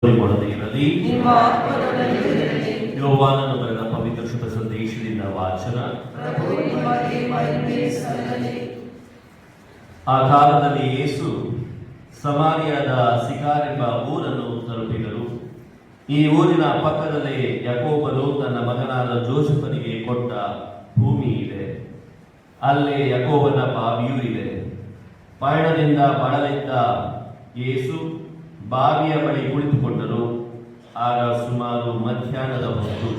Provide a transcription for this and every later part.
ಇರಲಿ. ಯೋಹಾನನು ಬರೆದ ಪವಿತ್ರ ಶುಭ ಸಂದೇಶದಿಂದ ವಾಚನ. ಆ ಕಾಲದಲ್ಲಿ ಯೇಸು ಸಮಾರ್ಯದ ಸಿಕಾರ್ ಎಂಬ ಊರನ್ನು ತಲುಪಿದರು. ಈ ಊರಿನ ಪಕ್ಕದಲ್ಲೇ ಯಾಕೋಬನು ತನ್ನ ಮಗನಾದ ಜೋಸೆಫನಿಗೆ ಕೊಟ್ಟ ಭೂಮಿ ಇದೆ. ಅಲ್ಲೇ ಯಾಕೋಬನ ಬಾವಿಯೂ ಇದೆ. ಪಯಣದಿಂದ ಬಳಲಿದ್ದ ಯೇಸು ಬಾವಿಯ ಬಳಿ ಕುಳಿತುಕೊಂಡರು. ಆಗ ಸುಮಾರು ಮಧ್ಯಾಹ್ನದ ಹೊತ್ತು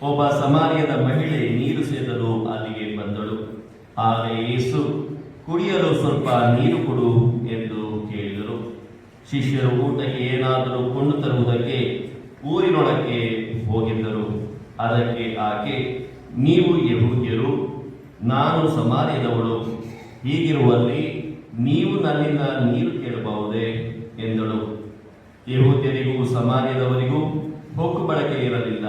ಒಬ್ಬ ಸಮಾರ್ಯದ ಮಹಿಳೆ ನೀರು ಸೇದಲು ಅಲ್ಲಿಗೆ ಬಂದಳು. ಆಗ ಯೇಸು, ಕುಡಿಯಲು ಸ್ವಲ್ಪ ನೀರು ಕೊಡು ಎಂದು ಕೇಳಿದರು. ಶಿಷ್ಯರು ಊಟಕ್ಕೆ ಏನಾದರೂ ಕೊಂಡು ತರುವುದಕ್ಕೆ ಊರಿನೊಳಕ್ಕೆ ಹೋಗಿದ್ದರು. ಅದಕ್ಕೆ ಆಕೆ, ನೀವು ಯೆಹೂದ್ಯರು, ನಾನು ಸಮಾರ್ಯದವಳು, ಹೀಗಿರುವಲ್ಲಿ ನೀವು ನನ್ನಿಂದ ನೀರು ಕೇಳಬಹುದೇ ಎಂದಳು. ಯೆಹೂದ್ಯರಿಗೂ ಸಮಾರ್ಯದವರಿಗೂ ಹೊಕ್ಕು ಬಳಕೆ ಇರಲಿಲ್ಲ.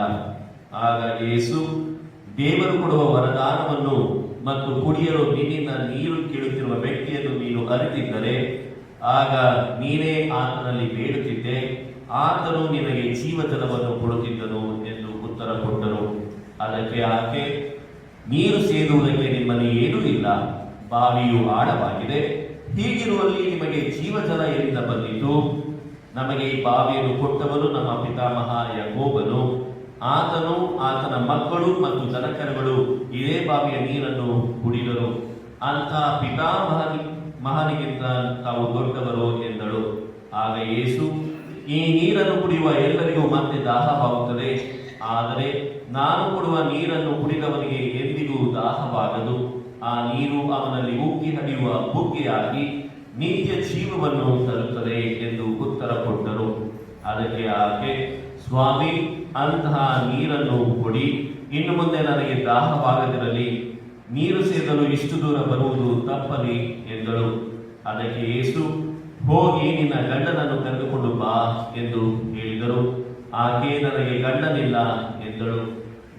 ಆಗ ಯೇಸು, ದೇವರು ಕೊಡುವ ವರದಾನವನ್ನು ಮತ್ತು ಕುಡಿಯಲು ನಿನ್ನಿಂದ ನೀರು ಕೇಳುತ್ತಿರುವ ವ್ಯಕ್ತಿಯನ್ನು ನೀನು ಅರಿತಿದ್ದರೆ ಆಗ ನೀನೇ ಆತನಲ್ಲಿ ಬೇಡುತ್ತಿದ್ದೆ, ಆತನು ನಿನಗೆ ಜೀವಜಲವನ್ನು ಕೊಡುತ್ತಿದ್ದನು ಎಂದು ಉತ್ತರ ಕೊಟ್ಟರು. ಅದಕ್ಕೆ ಆಕೆ, ನೀರು ಸೇದುವುದಕ್ಕೆ ನಿಮ್ಮಲ್ಲಿ ಏನೂ ಇಲ್ಲ, ಬಾವಿಯು ಆಳವಾಗಿದೆ. ಹೀಗಿರುವಲ್ಲಿ ನಿಮಗೆ ಜೀವಜಲ ಎಲ್ಲಿಂದ ಬಂದಿತು? ನಮಗೆ ಈ ಬಾವಿಯನ್ನು ಕೊಟ್ಟವನು ನಮ್ಮ ಪಿತಾಮಹ ಯಾಕೋಬನು. ಆತನು, ಆತನ ಮಕ್ಕಳು ಮತ್ತು ದನಕರುಗಳು ಇದೇ ಬಾವಿಯ ನೀರನ್ನು ಕುಡಿದರು. ಅಂತ ಪಿತಾಮಹನಿಗಿಂತ ತಾವು ದೊಡ್ಡವರು ಎಂದಳು. ಆಗ ಯೇಸು, ಈ ನೀರನ್ನು ಕುಡಿಯುವ ಎಲ್ಲರಿಗೂ ಮತ್ತೆ ದಾಹವಾಗುತ್ತದೆ. ಆದರೆ ನಾನು ಕೊಡುವ ನೀರನ್ನು ಕುಡಿದವನಿಗೆ ಎಂದಿಗೂ ದಾಹವಾಗದು. ಆ ನೀರು ಅವನಲ್ಲಿ ಉಕ್ಕಿ ಹರಿಯುವ ಬುಗ್ಗೆಯಾಗಿ ನಿತ್ಯ ಜೀವವನ್ನು ತರುತ್ತದೆ ಎಂದು ಉತ್ತರ ಕೊಟ್ಟರು. ಅದಕ್ಕೆ ಆಕೆ, ಸ್ವಾಮಿ, ಅಂತಹ ನೀರನ್ನು ಕೊಡಿ, ಇನ್ನು ಮುಂದೆ ನನಗೆ ದಾಹವಾಗದಿರಲಿ. ನೀರು ಸೇದಲು ಇಷ್ಟು ದೂರ ಬರುವುದು ತಪ್ಪಲಿ ಎಂದಳು. ಅದಕ್ಕೆ ಯೇಸು, ಹೋಗಿ ನಿನ್ನ ಗಂಡನನ್ನು ಕರೆದುಕೊಂಡು ಬಾ ಎಂದು ಹೇಳಿದರು. ಆಕೆ, ನನಗೆ ಗಂಡನಿಲ್ಲ ಎಂದಳು.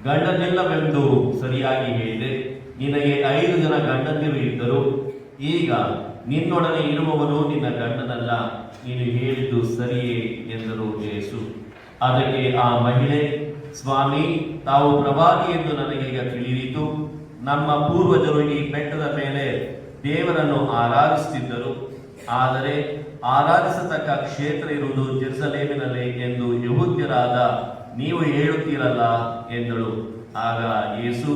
ಗಂಡನಿಲ್ಲವೆಂದು ಸರಿಯಾಗಿ ಹೇಳಿದೆ. ನಿನಗೆ 5 ಜನ ಗಂಡಂದಿರು ಇದ್ದರು. ಈಗ ನಿನ್ನೊಡನೆ ಇರುವವನು ನಿನ್ನ ಗಂಡನಲ್ಲ. ನೀನು ಹೇಳಿದ್ದು ಸರಿಯೇ ಎಂದರು ಯೇಸು. ಅದಕ್ಕೆ ಆ ಮಹಿಳೆ, ಸ್ವಾಮಿ, ತಾವು ಪ್ರವಾದಿ ಎಂದು ನನಗೀಗ ತಿಳಿಯಿತು. ನಮ್ಮ ಪೂರ್ವಜರು ಈ ಬೆಟ್ಟದ ಮೇಲೆ ದೇವರನ್ನು ಆರಾಧಿಸುತ್ತಿದ್ದರು. ಆದರೆ ಆರಾಧಿಸತಕ್ಕ ಕ್ಷೇತ್ರ ಇರುವುದು ಜೆರುಸಲೇಮಿನಲ್ಲೇ ಎಂದು ಯೆಹೂದ್ಯರಾದ ನೀವು ಹೇಳುತ್ತೀರಲ್ಲ ಎಂದಳು. ಆಗ ಯೇಸು,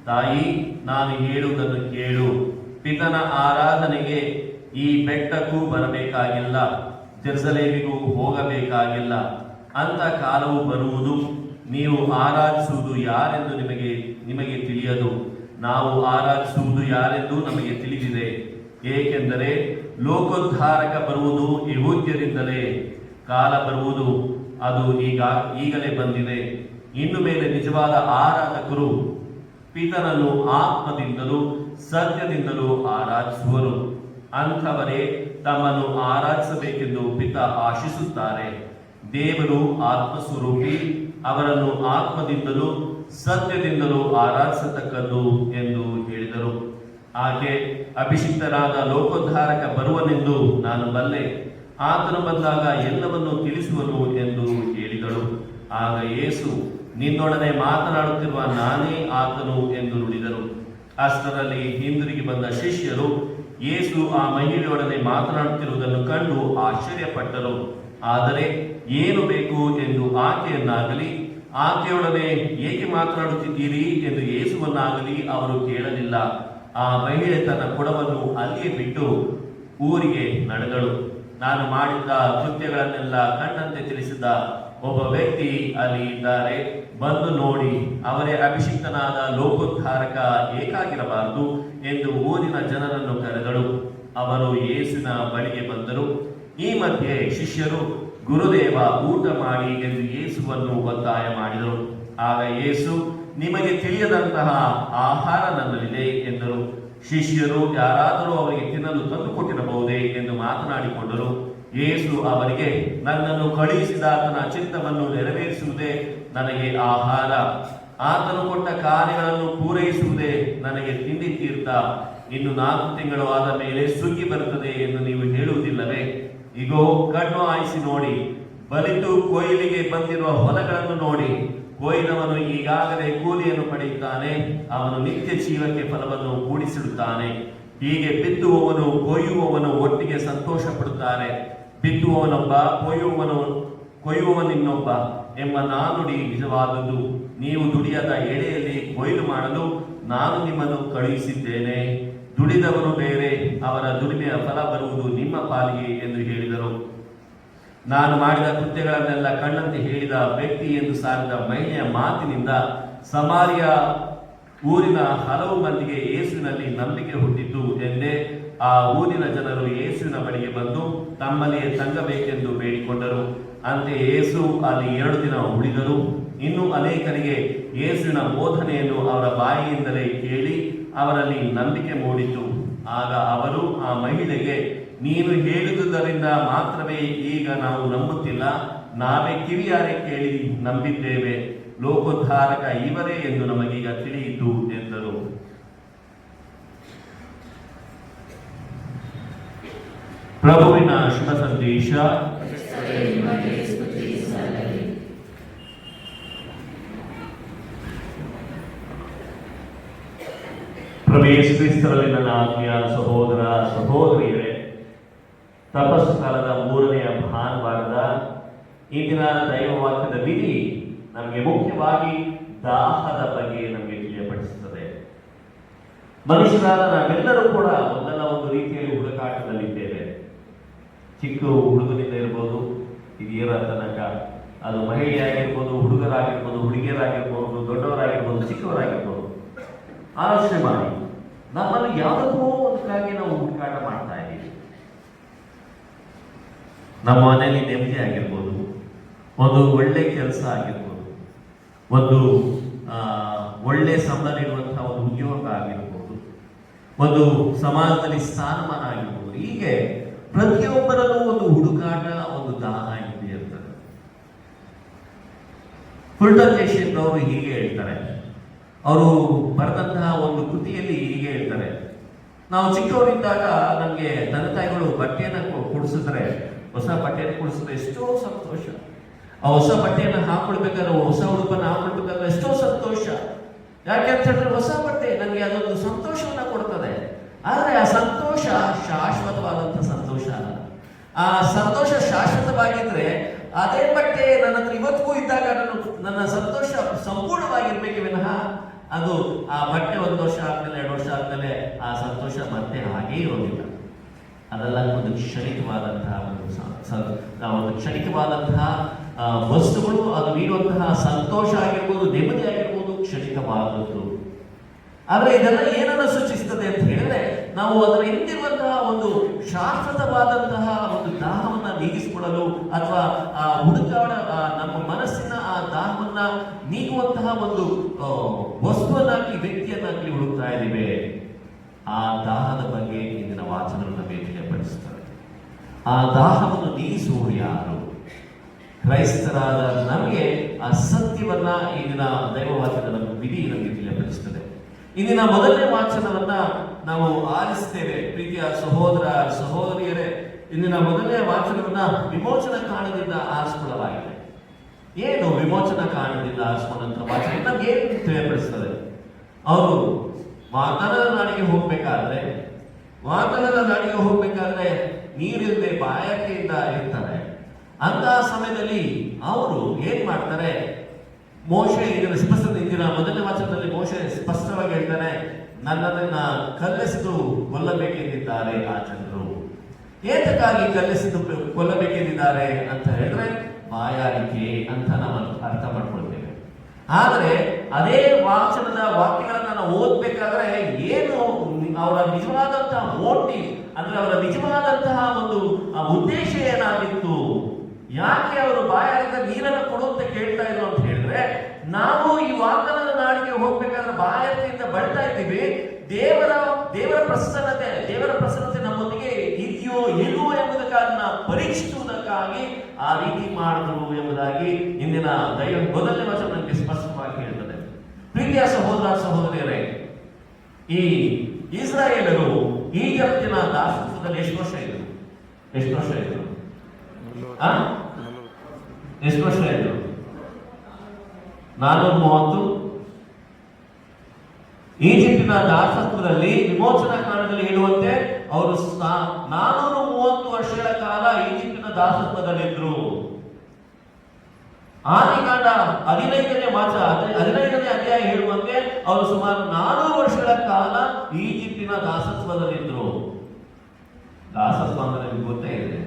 ತಾಯಿ, ನಾನು ಹೇಳುವುದನ್ನು ಕೇಳು. ಪಿತನ ಆರಾಧನೆಗೆ ಈ ಬೆಟ್ಟಕ್ಕೂ ಬರಬೇಕಾಗಿಲ್ಲ, ಜೆರುಸಲೇಮಿಗೂ ಹೋಗಬೇಕಾಗಿಲ್ಲ. ಅಂತ ಕಾಲವು ಬರುವುದು, ನೀವು ಆರಾಧಿಸುವುದು ಯಾರೆಂದು ನಿಮಗೆ ತಿಳಿಯದು. ನಾವು ಆರಾಧಿಸುವುದು ಯಾರೆಂದು ನಮಗೆ ತಿಳಿದಿದೆ. ಏಕೆಂದರೆ ಲೋಕೋದ್ಧಾರಕ ಬರುವುದು ಯೆಹೂದ್ಯರಿಂದಲೇ. ಕಾಲ ಬರುವುದು, ಅದು ಈಗಲೇ ಬಂದಿದೆ. ಇನ್ನು ಮೇಲೆ ನಿಜವಾದ ಆರಾಧಕರು ಪಿತನನ್ನು ಆತ್ಮದಿಂದಲೂ ಸತ್ಯದಿಂದಲೂ ಆರಾಧಿಸುವರು. ಅಂಥವರೇ ತಮ್ಮನ್ನು ಆರಾಧಿಸಬೇಕೆಂದು ಪಿತ ಆಶಿಸುತ್ತಾರೆ. ದೇವರು ಆತ್ಮಸ್ವರೂಪಿ, ಅವರನ್ನು ಆತ್ಮದಿಂದಲೂ ಸತ್ಯದಿಂದಲೂ ಆರಾಧಿಸತಕ್ಕದ್ದು ಎಂದು ಹೇಳಿದರು. ಆಕೆ, ಅಭಿಷಿಕ್ತರಾದ ಲೋಕೋದ್ಧಾರಕ ಬರುವನೆಂದು ನಾನು ಬಲ್ಲೆ. ಆತನು ಬಂದಾಗ ಎಲ್ಲವನ್ನೂ ತಿಳಿಸುವನು ಎಂದು ಹೇಳಿದಳು. ಆಗ ಯೇಸು, ನಿನ್ನೊಡನೆ ಮಾತನಾಡುತ್ತಿರುವ ನಾನೇ ಆತನು ಎಂದು ನುಡಿದರು. ಅಷ್ಟರಲ್ಲಿ ಹಿಂದಿರುಗಿ ಬಂದ ಶಿಷ್ಯರು ಯೇಸು ಆ ಮಹಿಳೆಯೊಡನೆ ಮಾತನಾಡುತ್ತಿರುವುದನ್ನು ಕಂಡು ಆಶ್ಚರ್ಯಪಟ್ಟರು. ಆದರೆ ಏನು ಬೇಕು ಎಂದು ಆಕೆಯನ್ನಾಗಲಿ ಆಕೆಯೊಡನೆ ಏಕೆ ಮಾತನಾಡುತ್ತಿದ್ದೀರಿ ಎಂದು ಯೇಸುವನ್ನಾಗಲಿ ಅವರು ಕೇಳಲಿಲ್ಲ. ಆ ಮಹಿಳೆ ತನ್ನ ಕೊಡವನ್ನು ಅಲ್ಲಿಯೇ ಬಿಟ್ಟು ಊರಿಗೆ ನಡೆದಳು. ನಾನು ಮಾಡಿದ್ದ ಕೃತ್ಯಗಳನ್ನೆಲ್ಲ ಕಣ್ಣಂತೆ ತಿಳಿಸಿದ ಒಬ್ಬ ವ್ಯಕ್ತಿ ಅಲ್ಲಿ ಇದ್ದಾರೆ, ಬಂದು ನೋಡಿ. ಅವರೇ ಅಭಿಷಿಕ್ತನಾದ ಲೋಕೋದ್ಧಾರಕ ಏಕಾಗಿರಬಾರದು ಎಂದು ಊರಿನ ಜನರನ್ನು ಕರೆದಳು. ಅವರು ಯೇಸುವಿನ ಬಳಿಗೆ ಬಂದರು. ಈ ಮಧ್ಯೆ ಶಿಷ್ಯರು, ಗುರುದೇವ, ಊಟ ಮಾಡಿ ಎಂದು ಯೇಸುವನ್ನು ಒತ್ತಾಯ ಮಾಡಿದರು. ಆಗ ಯೇಸು, ನಿಮಗೆ ತಿಳಿಯದಂತಹ ಆಹಾರ ನನ್ನಲ್ಲಿದೆ ಎಂದರು. ಶಿಷ್ಯರು, ಯಾರಾದರೂ ಅವರಿಗೆ ತಿನ್ನಲು ತಂದುಕೊಟ್ಟಿರಬಹುದೇ ಎಂದು ಮಾತನಾಡಿಕೊಂಡರು. ಯೇಸು ಅವರಿಗೆ, ನನ್ನನ್ನು ಕಳುಹಿಸಿದಾತನ ಚಿತ್ತವನ್ನು ನೆರವೇರಿಸುವುದೇ ನನಗೆ ಆಹಾರ. ಆತನು ಕೊಟ್ಟ ಕಾರ್ಯಗಳನ್ನು ಪೂರೈಸುವುದೇ ನನಗೆ ತಿಂಡಿ ತೀರ್ಥ. ಇನ್ನು 4 ತಿಂಗಳು ಆದ ಮೇಲೆ ಸುಗ್ಗಿ ಬರುತ್ತದೆ ಎಂದು ನೀವು ಹೇಳುವುದಿಲ್ಲವೇ? ಇಗೋ, ಕಣ್ಣು ಆಯಿಸಿ ನೋಡಿ, ಬಲಿತು ಕೊಯ್ಲಿಗೆ ಬಂದಿರುವ ಹೊಲಗಳನ್ನು ನೋಡಿ, ಕೊಯ್ದವನು ಈಗಾಗಲೇ ಕೂಲಿಯನ್ನು ಪಡೆಯುತ್ತಾನೆ, ಅವನು ನಿತ್ಯ ಜೀವಕ್ಕೆ ಫಲವನ್ನು ಕೂಡಿಸಿಡುತ್ತಾನೆ. ಹೀಗೆ ಬಿತ್ತುವವನು ಕೊಯ್ಯುವವನು ಒಟ್ಟಿಗೆ ಸಂತೋಷ ಪಡುತ್ತಾರೆ. ಬಿತ್ತುವವನೊಬ್ಬ, ಕೊಯ್ಯುವವನಿನ್ನೊಬ್ಬ ಎಂಬ ನಾನುಡಿ ನಿಜವಾದುದು. ನೀವು ದುಡಿಯದ ಎಳೆಯಲ್ಲಿ ಕೊಯ್ಲು ಮಾಡಲು ನಾನು ನಿಮ್ಮನ್ನು ಕಳುಹಿಸಿದ್ದೇನೆ. ದುಡಿದವರು ಬೇರೆ, ಅವರ ದುಡಿಮೆಯ ಫಲ ಬರುವುದು ನಿಮ್ಮ ಪಾಲಿಗೆ ಎಂದು ಹೇಳಿದರು. ನಾನು ಮಾಡಿದ ಕೃತ್ಯಗಳನ್ನೆಲ್ಲ ಕಣ್ಣಂತೆ ಹೇಳಿದ ವ್ಯಕ್ತಿ ಎಂದು ಸಾರಿದ ಮಹಿಳೆಯ ಮಾತಿನಿಂದ ಸಮಾರ್ಯ ಊರಿನ ಹಲವು ಮಂದಿಗೆ ಯೇಸುವಿನಲ್ಲಿ ನಂಬಿಕೆ ಹುಟ್ಟಿತು ಎಂದೇ ಆ ಊರಿನ ಜನರು ಯೇಸುವಿನ ಬಳಿಗೆ ಬಂದು ತಮ್ಮಲ್ಲಿಯೇ ತಂಗಬೇಕೆಂದು ಬೇಡಿಕೊಂಡರು. ಅಂತೆಯೇ ಯೇಸು ಅಲ್ಲಿ 2 ದಿನ ಉಳಿದರು. ಇನ್ನು ಅನೇಕರಿಗೆ ಯೇಸುವಿನ ಬೋಧನೆಯನ್ನು ಅವರ ಬಾಯಿಯಿಂದಲೇ ಕೇಳಿ ಅವರಲ್ಲಿ ನಂಬಿಕೆ ಮೂಡಿತು. ಆಗ ಅವರು ಆ ಮಹಿಳೆಗೆ, ನೀನು ಹೇಳಿದುದರಿಂದ ಮಾತ್ರವೇ ಈಗ ನಾವು ನಂಬುತ್ತಿಲ್ಲ, ನಾವೇ ಕಿವಿಯಾರೆ ಕೇಳಿ ನಂಬಿದ್ದೇವೆ. ಲೋಕೋದ್ಧಾರಕ ಇವರೇ ಎಂದು ನಮಗೀಗ ತಿಳಿಯಿತು ಎಂದರು. ಪ್ರಭುವಿನ ಶುಭ ಸಂದೇಶ. ಪ್ರಭು ಯೇಸು ಕ್ರಿಸ್ತರಲ್ಲಿ ನನ್ನ ಆತ್ಮೀಯ ಸಹೋದರ ಸಹೋದರಿಯರೇ, ತಪಸ್ಸು ಕಾಲದ 3ನೆಯ ಭಾನುವಾರದ ಇಂದಿನ ದೈವವಾಕ್ಯದ ವಿಧಿ ನಮಗೆ ಮುಖ್ಯವಾಗಿ ದಾಹದ ಬಗ್ಗೆ ನಮಗೆ ತಿಳಿಯಪಡಿಸುತ್ತದೆ. ಮನುಷ್ಯರಾದ ನಾವೆಲ್ಲರೂ ಕೂಡ ಒಂದಲ್ಲ ಒಂದು ರೀತಿಯಲ್ಲಿ ಹುಡುಕಾಟದಲ್ಲಿದ್ದೇವೆ. ಚಿಕ್ಕ ಹುಡುಗನಿಂದ ಇರ್ಬೋದು, ಹಿರಿಯರ ತನಕ, ಅದು ಮಹಿಳೆಯಾಗಿರ್ಬೋದು, ಹುಡುಗರಾಗಿರ್ಬೋದು, ಹುಡುಗಿಯರಾಗಿರ್ಬೋದು, ದೊಡ್ಡವರಾಗಿರ್ಬೋದು, ಚಿಕ್ಕವರಾಗಿರ್ಬೋದು. ಆಲೋಚನೆ ಮಾಡಿ, ನಮ್ಮಲ್ಲಿ ಯಾವುದಕ್ಕೂ ಒಂದಕ್ಕಾಗಿ ನಾವು ಹುಡುಕಾಟ ಮಾಡ್ತಾ ಇದ್ದೀವಿ. ನಮ್ಮ ಮನೆಯಲ್ಲಿ ನೆಮ್ಮದಿ ಆಗಿರ್ಬೋದು, ಒಂದು ಒಳ್ಳೆ ಕೆಲಸ ಆಗಿರ್ಬೋದು, ಒಂದು ಒಳ್ಳೆ ಸಂಬಳ ನೀಡುವಂತಹ ಒಂದು ಉದ್ಯೋಗ ಆಗಿರ್ಬೋದು, ಒಂದು ಸಮಾಜದಲ್ಲಿ ಸ್ಥಾನಮಾನ ಆಗಿರ್ಬೋದು. ಹೀಗೆ ಪ್ರತಿಯೊಬ್ಬರಲ್ಲೂ ಒಂದು ಹುಡುಕಾಟ, ಒಂದು ದಾಹ ಇರ್ತದೆ. ಫುಲ್ಟನ್ ಜೇಶನ್ ಅವರು ಹೀಗೆ ಹೇಳ್ತಾರೆ, ಅವರು ಬರೆದಂತಹ ಒಂದು ಕೃತಿಯಲ್ಲಿ ಹೀಗೆ ಹೇಳ್ತಾರೆ, ನಾವು ಚಿಕ್ಕವರಿದ್ದಾಗ ನಮಗೆ ತಂದೆ ತಾಯಿಗಳು ಬಟ್ಟೆಯನ್ನು ಕೊಡಿಸಿದ್ರೆ, ಹೊಸ ಬಟ್ಟೆಯನ್ನು ಕೊಡಿಸಿದ್ರೆ ಎಷ್ಟೋ ಸಂತೋಷ. ಆ ಹೊಸ ಬಟ್ಟೆಯನ್ನು ಹಾಕೊಳ್ಬೇಕಾದ್ರೆ, ಹೊಸ ಉಡುಪನ್ನು ಹಾಕೊಳ್ಬೇಕಾದ್ರೆ ಎಷ್ಟೋ ಸಂತೋಷ. ಯಾಕೆಂತ ಹೇಳಿದ್ರೆ ಹೊಸ ಬಟ್ಟೆ ನನಗೆ ಅದೊಂದು ಸಂತೋಷವನ್ನ ಕೊಡ್ತದೆ. ಆದರೆ ಆ ಸಂತೋಷ ಶಾಶ್ವತವಾದಂಥ ಸಂತೋಷ ಅಲ್ಲ. ಆ ಸಂತೋಷ ಶಾಶ್ವತವಾಗಿದ್ರೆ ಅದೇ ಬಟ್ಟೆ ನನ್ನ ಹತ್ರ ಇವತ್ತಿಗೂ ಇದ್ದಾಗ ನನ್ನ ಸಂತೋಷ ಸಂಪೂರ್ಣವಾಗಿರ್ಬೇಕೆ ವಿನಃ ಅದು ಆ ಬಟ್ಟೆ 1 ವರ್ಷ ಆದ್ಮೇಲೆ 2 ವರ್ಷ ಆದ್ಮೇಲೆ ಆ ಸಂತೋಷ ಮತ್ತೆ ಹಾಗೇ ಇರೋದಿಲ್ಲ. ಅದೆಲ್ಲ ಒಂದು ಕ್ಷಣಿಕವಾದಂತಹ ಒಂದು ಕ್ಷಣಿಕವಾದಂತಹ ವಸ್ತುಗಳು. ಅದು ನೀಡುವಂತಹ ಸಂತೋಷ ಆಗಿರ್ಬೋದು, ನೆಮ್ಮದಿ ಆಗಿರ್ಬೋದು, ಕ್ಷಣಿಕವಾದದ್ದು. ಆದರೆ ಇದೆಲ್ಲ ಏನನ್ನು ಸೂಚಿಸುತ್ತದೆ ಅಂತ ಹೇಳಿದ್ರೆ, ನಾವು ಅದರ ಹಿಂದಿರುವಂತಹ ಒಂದು ಶಾಶ್ವತವಾದಂತಹ ಒಂದು ದಾಹವನ್ನ ನೀಗಿಸಿಕೊಳ್ಳಲು ಅಥವಾ ಆ ಹುಡುಕಾಟ, ನಮ್ಮ ಮನಸ್ಸಿನ ಆ ದಾಹವನ್ನ ನೀಗುವಂತಹ ಒಂದು ವಸ್ತುವನ್ನಾಗಿ, ವ್ಯಕ್ತಿಯನ್ನಾಗಿ ಹುಡುಕ್ತಾ ಇದ್ದೀವಿ. ಆ ದಾಹದ ಬಗ್ಗೆ ಇಂದಿನ ವಾಚನಗಳು ನಮಗೆ ತಿಳಿಯಪಡಿಸುತ್ತಾರೆ. ಆ ದಾಹವನ್ನು ನೀಗಿಸುವವರು ಯಾರು? ಕ್ರೈಸ್ತರಾದ ನಮಗೆ ಆ ಸತ್ಯವನ್ನ ಇಂದಿನ ದೈವವಾಚನದ ವಿಧಿ ನಮಗೆ ತಿಳಿಯಪಡಿಸುತ್ತದೆ. ಇಂದಿನ ಮೊದಲನೇ ವಾಚನವನ್ನ ನಾವು ಆಲಿಸ್ತೇವೆ. ಪ್ರೀತಿಯ ಸಹೋದರ ಸಹೋದರಿಯರೇ, ಇಂದಿನ ಮೊದಲನೇ ವಾಚನವನ್ನ ವಿಮೋಚನ ಕಾರಣದಿಂದ ಆರಿಸಿಕೊಳ್ಳಲಾಗಿದೆ. ಏನು ವಿಮೋಚನ ಕಾರಣದಿಂದ ಆರಿಸಿಕೊಂಡಂತ ವಾಚನ ನಮ್ಗೆ ಏನು ತಿಳಿಯಪಡಿಸ್ತದೆ? ಅವರು ವಾಗ್ದಾನದ ನಾಡಿಗೆ ಹೋಗ್ಬೇಕಾದ್ರೆ ನೀರಿಲ್ಲದೆ ಬಾಯಾರಿಕೆಯಿಂದ ಇರ್ತಾರೆ. ಅಂತಹ ಸಮಯದಲ್ಲಿ ಅವರು ಏನ್ ಮಾಡ್ತಾರೆ? ಮೋಶೆ ಇಂದಿನ ಮೊದಲನೇ ವಾಚನದಲ್ಲಿ ಮೋಶೆ ಸ್ಪಷ್ಟವಾಗಿ ಹೇಳ್ತಾನೆ, ನನ್ನನ್ನ ಕಲ್ಲೆಸೆದು ಕೊಲ್ಲಬೇಕೆಂದಿದ್ದಾರೆ ಆ ಜನರು. ಏತಕ್ಕಾಗಿ ಕಲ್ಲೆಸೆದು ಕೊಲ್ಲಬೇಕೆಂದಿದ್ದಾರೆ ಅಂತ ಹೇಳಿದ್ರೆ ಬಾಯಾರಿಕೆ ಅಂತ ನಾವು ಅರ್ಥ ಮಾಡ್ಕೊಳ್ತೇವೆ. ಆದರೆ ಅದೇ ವಾಚನದ ವಾಕ್ಯಗಳನ್ನ ನಾವು ಓದ್ಬೇಕಾದ್ರೆ ಏನು ಅವರ ನಿಜವಾದಂತಹ ಮೋಟಿವ್, ಅಂದ್ರೆ ಅವರ ನಿಜವಾದಂತಹ ಒಂದು ಉದ್ದೇಶ ಏನಾಗಿತ್ತು? ಯಾಕೆ ಅವರು ಬಾಯಾರಿದ ನೀರನ್ನು ಕೊಡುವಂತ ಕೇಳ್ತಾ ಇದ್ರು ಅಂತ ಹೇಳಿದ್ರೆ, ನಾವು ಈ ವಾಗ್ದಾನದ ನಾಡಿಗೆ ಹೋಗ್ಬೇಕಾದ್ರೆ ಬಾಯಾರಿಕೆಯಿಂದ ಬಳ್ತಾ ಇದ್ದೀವಿ. ದೇವರ ಪ್ರಸನ್ನತೆ ನಮ್ಮೊಂದಿಗೆ ಇದೆಯೋ ಇಲ್ಲವೋ ಎಂಬುದಕ್ಕಾಗಿ ಪರೀಕ್ಷಿಸುವುದಕ್ಕಾಗಿ ಆ ರೀತಿ ಮಾಡಿದ್ರು ಎಂಬುದಾಗಿ ಇಂದಿನ ಮೊದಲನೇ ವಚನ ನಮಗೆ ಸ್ಪಷ್ಟವಾಗಿ ಹೇಳ್ತದೆ. ಪ್ರೀತಿಯ ಸಹೋದರ ಸಹೋದರಿಯರೇ, ಈ ಇಸ್ರಾಯೇಲರು ಈಜಿಪ್ಟಿನ ದಾಸತ್ವದಲ್ಲಿ ಎಷ್ಟು ವರ್ಷ ಇದ್ರು? ಎಷ್ಟು ವರ್ಷ ಇದ್ರು? 430. ಈಜಿಪ್ಟಿನ ದಾಸತ್ವದಲ್ಲಿ ವಿಮೋಚನಾ ಕಾಲದಲ್ಲಿ ಹೇಳುವಂತೆ ಅವರು 430 ವರ್ಷಗಳ ಕಾಲ ಈಜಿಪ್ಟಿನ ದಾಸತ್ವದಲ್ಲಿದ್ರು. ಆದಿಕಾಂಡ 15ನೇ ಅಧ್ಯಾಯ ಹೇಳುವಂತೆ ಅವರು ಸುಮಾರು 400 ವರ್ಷಗಳ ಕಾಲ ಈಜಿಪ್ಟಿನ ದಾಸತ್ವದಲ್ಲಿದ್ರು. ದಾಸತ್ವ ಅಂದ್ರೆ ನಿಮ್ಗೆ ಗೊತ್ತೇ ಇದೆ,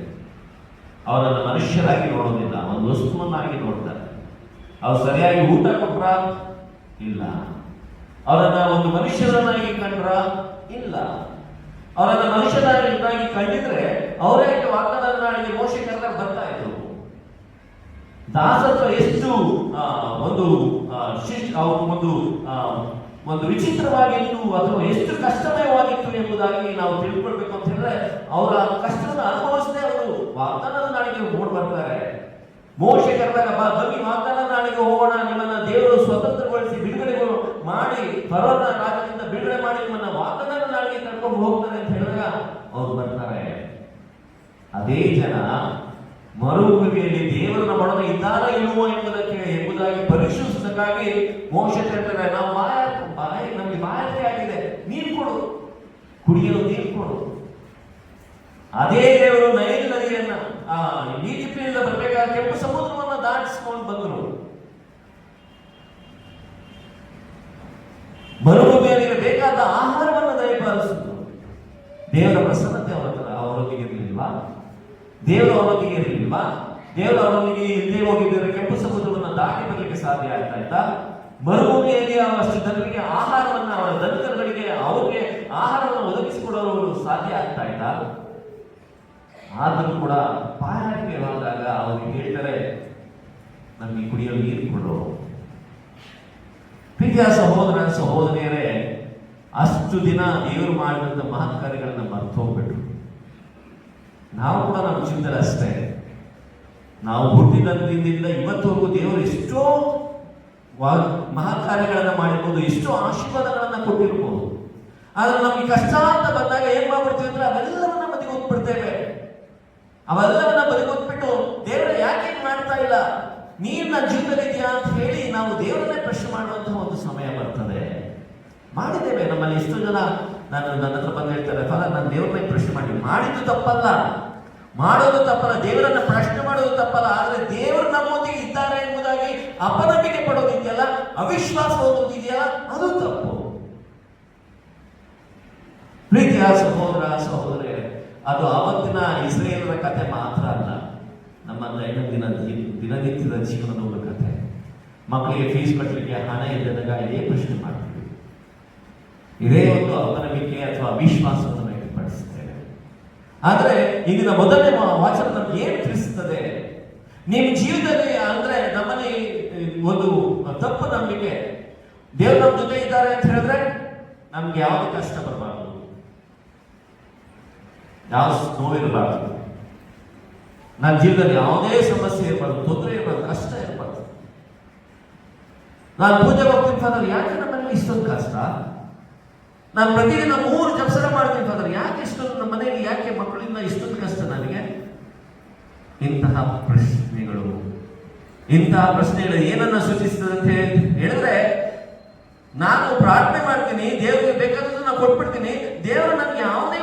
ಅವರನ್ನು ಮನುಷ್ಯರಾಗಿ ನೋಡೋದಿಲ್ಲ, ಒಂದು ವಸ್ತುವನ್ನಾಗಿ ನೋಡ್ತಾರೆ. ಅವ್ರು ಸರಿಯಾಗಿ ಊಟ ಕೊಟ್ರ? ಇಲ್ಲ. ಅವರನ್ನ ಒಂದು ಮನುಷ್ಯರನ್ನಾಗಿ ಕಂಡ್ರ? ಇಲ್ಲ. ಅವರನ್ನ ಮನುಷ್ಯರನ್ನಾಗಿ ಕಂಡಿದ್ರೆ ಅವರೇ ವಾಗ್ದಾನದ ನಾಡಿಗೆ ಮೋಶೆ ಕರೆದಾಗ ಬರ್ತಾ ಇದ್ರು. ದಾಸತ್ವ ಎಷ್ಟು ಒಂದು ವಿಚಿತ್ರವಾಗಿತ್ತು ಅಥವಾ ಎಷ್ಟು ಕಷ್ಟಮಯವಾಗಿತ್ತು ಎಂಬುದಾಗಿ ನಾವು ತಿಳ್ಕೊಳ್ಬೇಕು ಅಂತ ಹೇಳಿದ್ರೆ, ಅವರ ಕಷ್ಟವನ್ನು ಅನುಭವಿಸದೆ ಅವರು ವಾಗ್ದಾನದ ನಾಡಿಗೆ ಓಡ್ ಬರ್ತಾರೆ. ಮೋಶೆ ಕರೆದಾಗ ಬನ್ನಿ ವಾಗ್ದಾನದ ನಾಡಿಗೆ ಹೋಗೋಣ, ನಿಮ್ಮನ್ನ ದೇವರು ಸ್ವತಂತ್ರಗೊಳಿಸಿ ಬಿಡುಗಡೆ ಮಾಡಿ ಫರೋಹನ ರಾಜ್ಯದಿಂದ ಬಿಡುಗಡೆ ಮಾಡಿ ನಿಮ್ಮನ್ನ ವಾಗ್ದಾನದ ನಾಡಿಗೆ ಕರ್ಕೊಂಡು ಹೋಗ್ತಾರೆ ಅಂತ ಹೇಳಿದಾಗ ಅವ್ರು ಬರ್ತಾರೆ. ಅದೇ ಜನ ಮರುಭೂಮಿಯಲ್ಲಿ ದೇವರನ್ನ ಮಾಡೋಣ ಇದ್ದಾರ ಇಲ್ಲವೋ ಎಂಬುದಾಗಿ ಪರೀಕ್ಷಿಸೋದಕ್ಕಾಗಿ ಮೋಶೆ ಹೇಳ್ತಾರೆ, ನಾವು ನಮ್ಗೆ ಬಾಯಾರಿಕೆ ಆಗಿದೆ, ನೀರು ಕೊಡು, ಕುಡಿಯಲು ನೀರು ಕೊಡು. ಅದೇ ದೇವರು ನೈಲ್ ನದಿಯನ್ನ ಈಜಿಪ್ಟಿನಿಂದ ಬರಬೇಕಾದ ಕೆಂಪು ಸಮುದ್ರವನ್ನ ದಾಟಿಸಿಕೊಂಡು ಬಂದರು. ಮರುಭೂಮಿಯಲ್ಲಿ ಬೇಕಾದ ಆಹಾರವನ್ನು ದಯಪಾಲಿಸಿದ್ರು. ದೇವರ ಪ್ರಸನ್ನತೆ ಅವರೊಂದಿಗೆ ಇರಲಿಲ್ವಾ? ದೇವರು ಅವರೊಂದಿಗೆ ಇರಲಿಲ್ವಾ? ದೇವರು ಅವರೊಂದಿಗೆ ಇಲ್ಲದೆ ಹೋಗಿದ್ದರೆ ಕೆಂಪು ಸಮುದ್ರವನ್ನು ದಾಟಿ ಬರಲಿಕ್ಕೆ ಸಾಧ್ಯ ಆಗ್ತಾ ಇತ್ತ? ಮರುಭೂಮಿಯಲ್ಲಿ ಅಷ್ಟು ಜನರಿಗೆ ಆಹಾರವನ್ನು, ಅವರ ದಲಿತರುಗಳಿಗೆ ಅವ್ರಿಗೆ ಆಹಾರವನ್ನು ಒದಗಿಸಿಕೊಡಲು ಸಾಧ್ಯ ಆಗ್ತಾ ಇತ್ತ? ಆದರೂ ಕೂಡ ಬಾಯಾರಿಕೆ ಆದಾಗ ಅವ್ರಿಗೆ ಹೇಳ್ತಾರೆ, ನಮಗೆ ಕುಡಿಯಲು ನೀರು ಕೊಡು. ಪ್ರೀತಿಯ ಸಹೋದರ ಸಹೋದರಿಯರೇ, ಅಷ್ಟು ದಿನ ದೇವರು ಮಾಡಿದಂಥ ಮಹತ್ ಕಾರ್ಯಗಳನ್ನ ಮರೆತು ಹೋಗ್ಬಿಟ್ರು. ನಾವು ಕೂಡ ನಮ್ಮ ಜೀವನದಲ್ಲಿ ಅಷ್ಟೇ, ನಾವು ಹುಟ್ಟಿದಂದಿಂದ ಇವತ್ತವರೆಗೂ ದೇವರು ಎಷ್ಟೋ ಮಹತ್ ಕಾರ್ಯಗಳನ್ನ ಮಾಡಿರ್ಬೋದು, ಎಷ್ಟೋ ಆಶೀರ್ವಾದಗಳನ್ನ ಕೊಟ್ಟಿರ್ಬೋದು. ಆದ್ರೆ ನಮ್ಗೆ ಕಷ್ಟ ಅಂತ ಬಂದಾಗ ಏನ್ ಮಾಡ್ಬಿಡ್ತೀವಿ ಅಂದ್ರೆ ಅವೆಲ್ಲವನ್ನ ಬದಿಗೊತ್ಬಿಡ್ತೇವೆ. ಅವೆಲ್ಲವನ್ನ ಬದಿಗೊತ್ಬಿಟ್ಟು ದೇವರ ಯಾಕೆ ಮಾಡ್ತಾ ಇಲ್ಲ, ನೀನ್ ನನ್ನ ಜೀವನದಲ್ಲಿ ಇದೆಯಾ ಅಂತ ಹೇಳಿ ನಾವು ದೇವರನ್ನೇ ಪ್ರಶ್ನೆ ಮಾಡುವಂತಹ ಒಂದು ಸಮಯ ಬರ್ತದೆ. ಮಾಡಿದ್ದೇವೆ. ನಮ್ಮಲ್ಲಿ ಎಷ್ಟೋ ಜನ ನನ್ನ ಹತ್ರ ಬಂದು ಹೇಳ್ತಾರೆ, ಫಲ ನಾನು ದೇವರನ್ನೇ ಪ್ರಶ್ನೆ ಮಾಡಿದ್ದು ತಪ್ಪಲ್ಲ, ಮಾಡೋದು ತಪ್ಪಲ್ಲ, ದೇವರನ್ನ ಪ್ರಶ್ನೆ ಮಾಡೋದು ತಪ್ಪಲ್ಲ. ಆದ್ರೆ ದೇವರು ನಮ್ಮೊಂದಿಗೆ ಇದ್ದಾರೆ ಎಂಬುದಾಗಿ ಅಪನಂಬಿಕೆ ಪಡೋದಿದೆಯಲ್ಲ, ಅವಿಶ್ವಾಸ ಹೋಗೋದಿದೆಯಲ್ಲ, ಅದು ತಪ್ಪು. ಪ್ರೀತಿಯ ಸಹೋದರ ಸಹೋದರಿ, ಅದು ಅವತ್ತಿನ ಇಸ್ರೇಲರ ಕಥೆ ಮಾತ್ರ ಅಲ್ಲ, ನಮ್ಮ ದಿನನಿತ್ಯದ ಜೀವನದ ಒಂದು ಕಥೆ. ಮಕ್ಕಳಿಗೆ ಫೀಸ್ ಕಟ್ಟಲಿಕ್ಕೆ ಹಣ ಇಲ್ಲದಾಗ ಇದೇ ಪ್ರಶ್ನೆ ಮಾಡ್ತೀವಿ, ಇದೇ ಒಂದು ಅಪನಂಬಿಕೆ ಅಥವಾ ಅವಿಶ್ವಾಸವನ್ನು ವ್ಯಕ್ತಪಡಿಸುತ್ತೇವೆ. ಆದರೆ ಇಂದಿನ ಮೊದಲನೇ ವಾಚನ ನಮ್ಗೆ ಏನ್ ತಿಳಿಸುತ್ತದೆ? ನಿಮ್ಮ ಜೀವನದಲ್ಲಿ ಅಂದ್ರೆ ನಮ್ಮಲ್ಲಿ ಒಂದು ತಪ್ಪು ನಂಬಿಕೆ, ದೇವರು ನಮ್ಮ ಜೊತೆ ಇದ್ದಾರೆ ಅಂತ ಹೇಳಿದ್ರೆ ನಮ್ಗೆ ಯಾವ್ದು ಕಷ್ಟ ಬರಬಾರ್ದು, ಯಾವ ನೋವಿರಬಾರ್ದು, ನನ್ನ ಜೀವನದಲ್ಲಿ ಯಾವುದೇ ಸಮಸ್ಯೆ ಇರಬಾರ್ದು, ತೊಂದರೆ ಇರಬಾರ್ದು, ಕಷ್ಟ ಇರಬಾರ್ದು. ನಾನು ಪೂಜೆಗೆ ಹೋಗ್ತೀನಿ ಫಾದರ್, ಯಾಕೆ ನಮ್ಮಲ್ಲಿ ಇಷ್ಟೊಂದು ಕಷ್ಟ? ನಾನು ಪ್ರತಿದಿನ 3 ಜಪಸರ ಮಾಡ್ತೀನಿ ಫಾದರ್, ಯಾಕೆ ಇಷ್ಟೊಂದು ನಮ್ಮ ಮನೆಯಲ್ಲಿ, ಯಾಕೆ ಮಕ್ಕಳಿಂದ ಇಷ್ಟೊಂದು ಕಷ್ಟ ನನಗೆ? ಇಂತಹ ಪ್ರಶ್ನೆಗಳು ಏನನ್ನ ಸೂಚಿಸ್ತದೆ ಅಂತ ಹೇಳಿದ್ರೆ, ನಾನು ಪ್ರಾರ್ಥನೆ ಮಾಡ್ತೀನಿ, ದೇವರಿಗೆ ಬೇಕಾದದ್ದು ನಾನು ಕೊಟ್ಬಿಡ್ತೀನಿ, ದೇವರು ನನಗೆ ಯಾವುದೇ